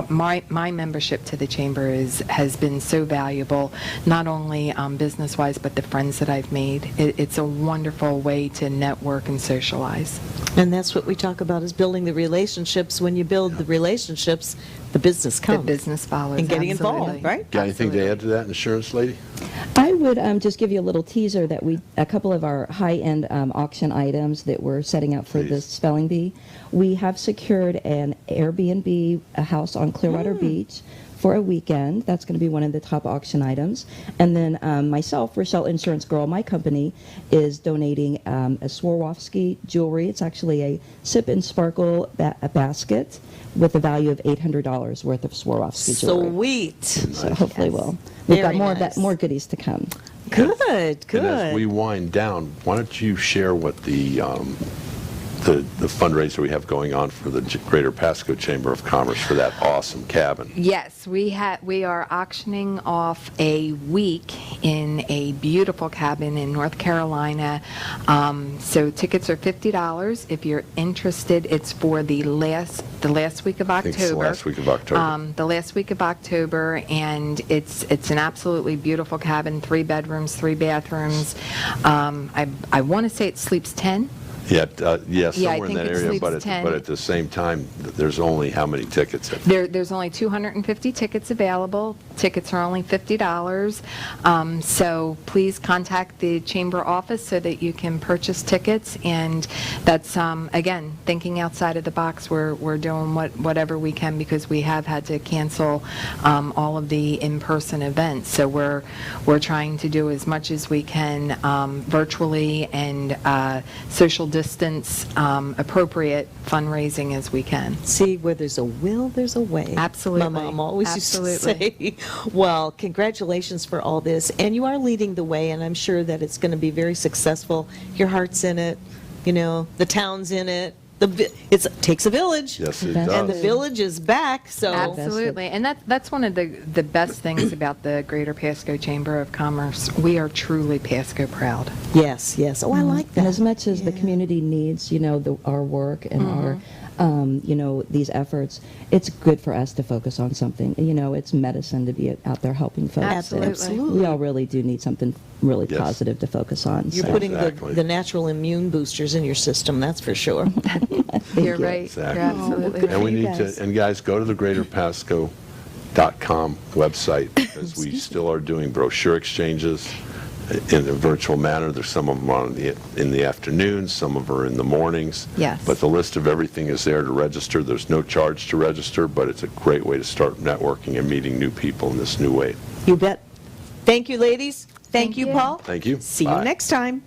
G: My membership to the chamber has been so valuable, not only business-wise, but the friends that I've made. It's a wonderful way to network and socialize.
A: And that's what we talk about, is building the relationships. When you build the relationships, the business comes.
G: The business follows.
A: And getting
G: absolutely.
A: involved, right?
B: Got anything to add to that, insurance lady?
H: I would just give you a little teaser that a couple of our high-end auction items that we're setting up for
B: Please.
H: this spelling bee. We have secured an Airbnb, a house on Clearwater Beach for a weekend. That's going to be one of the top auction items. And then myself, Richelle Insurance Girl, my company, is donating a Swarovski jewelry. It's actually a Sip and Sparkle a basket with a value of $800 worth of Swarovski jewelry.
A: Sweet.
H: So hopefully we've got
A: Very
H: more of
A: nice.
H: that, more goodies to come.
A: Good,
B: And as we
A: good.
B: wind down, why don't you share what the fundraiser we have going on for the Greater Pasco Chamber of Commerce for that awesome cabin?
G: Yes, we are auctioning off a week in a beautiful cabin in North Carolina. So tickets are $50. If you're interested, it's for the last week of
B: I
G: October.
B: think it's the last week of October.
G: The last week of October, and it's an absolutely beautiful cabin, 3 bedrooms, 3 bathrooms. I want to say it sleeps 10.
B: Yeah,
G: I
B: somewhere in
G: think
B: that
G: it
B: area,
G: sleeps
B: but
G: 10.
B: at the same time, there's only how many tickets?
G: There's only 250 tickets available. Tickets are only $50. So please contact the chamber office so that you can purchase tickets. And that's, again, thinking outside of the box. We're doing whatever we can, because we have had to cancel all of the in-person events. So we're trying to do as much as we can virtually and social distance appropriate fundraising as we can.
A: See, where there's a will, there's a way.
G: Absolutely.
A: My mom always
G: Absolutely.
A: used to say. Well, congratulations for all this. And you are leading the way, and I'm sure that it's going to be very successful. Your heart's in it, the town's in it. It takes a village.
B: Yes, it
H: And
A: And the
B: does.
A: village is back, so.
G: Absolutely, and that's one of the best things about the Greater Pasco Chamber of Commerce. We are truly Pasco proud.
A: Yes, yes. Oh, I like that.
H: And as much as the community needs, our work and our, these efforts, it's good for us to focus on something. It's medicine to be out there helping folks.
G: Absolutely.
A: Absolutely.
H: We all really do need something really
B: Yes.
H: positive to focus on.
A: You're
H: so.
A: putting
B: Exactly.
A: the natural immune boosters in your system, that's for sure.
G: You're
H: you.
G: right.
B: Exactly.
G: You're absolutely
A: good
G: right.
B: And we
A: you
B: need
A: guys.
B: to, and guys, go to the greaterpasco.com website, because we still are doing brochure exchanges in a virtual manner. There's some of them in the afternoons, some of them are in the mornings.
G: Yes.
B: But the list of everything is there to register. There's no charge to register, but it's a great way to start networking and meeting new people in this new way.
A: You bet. Thank you, ladies. Thank
G: Thank
A: you,
G: you.
A: Paul.
B: Thank you.
A: See
B: Bye.
A: you next time.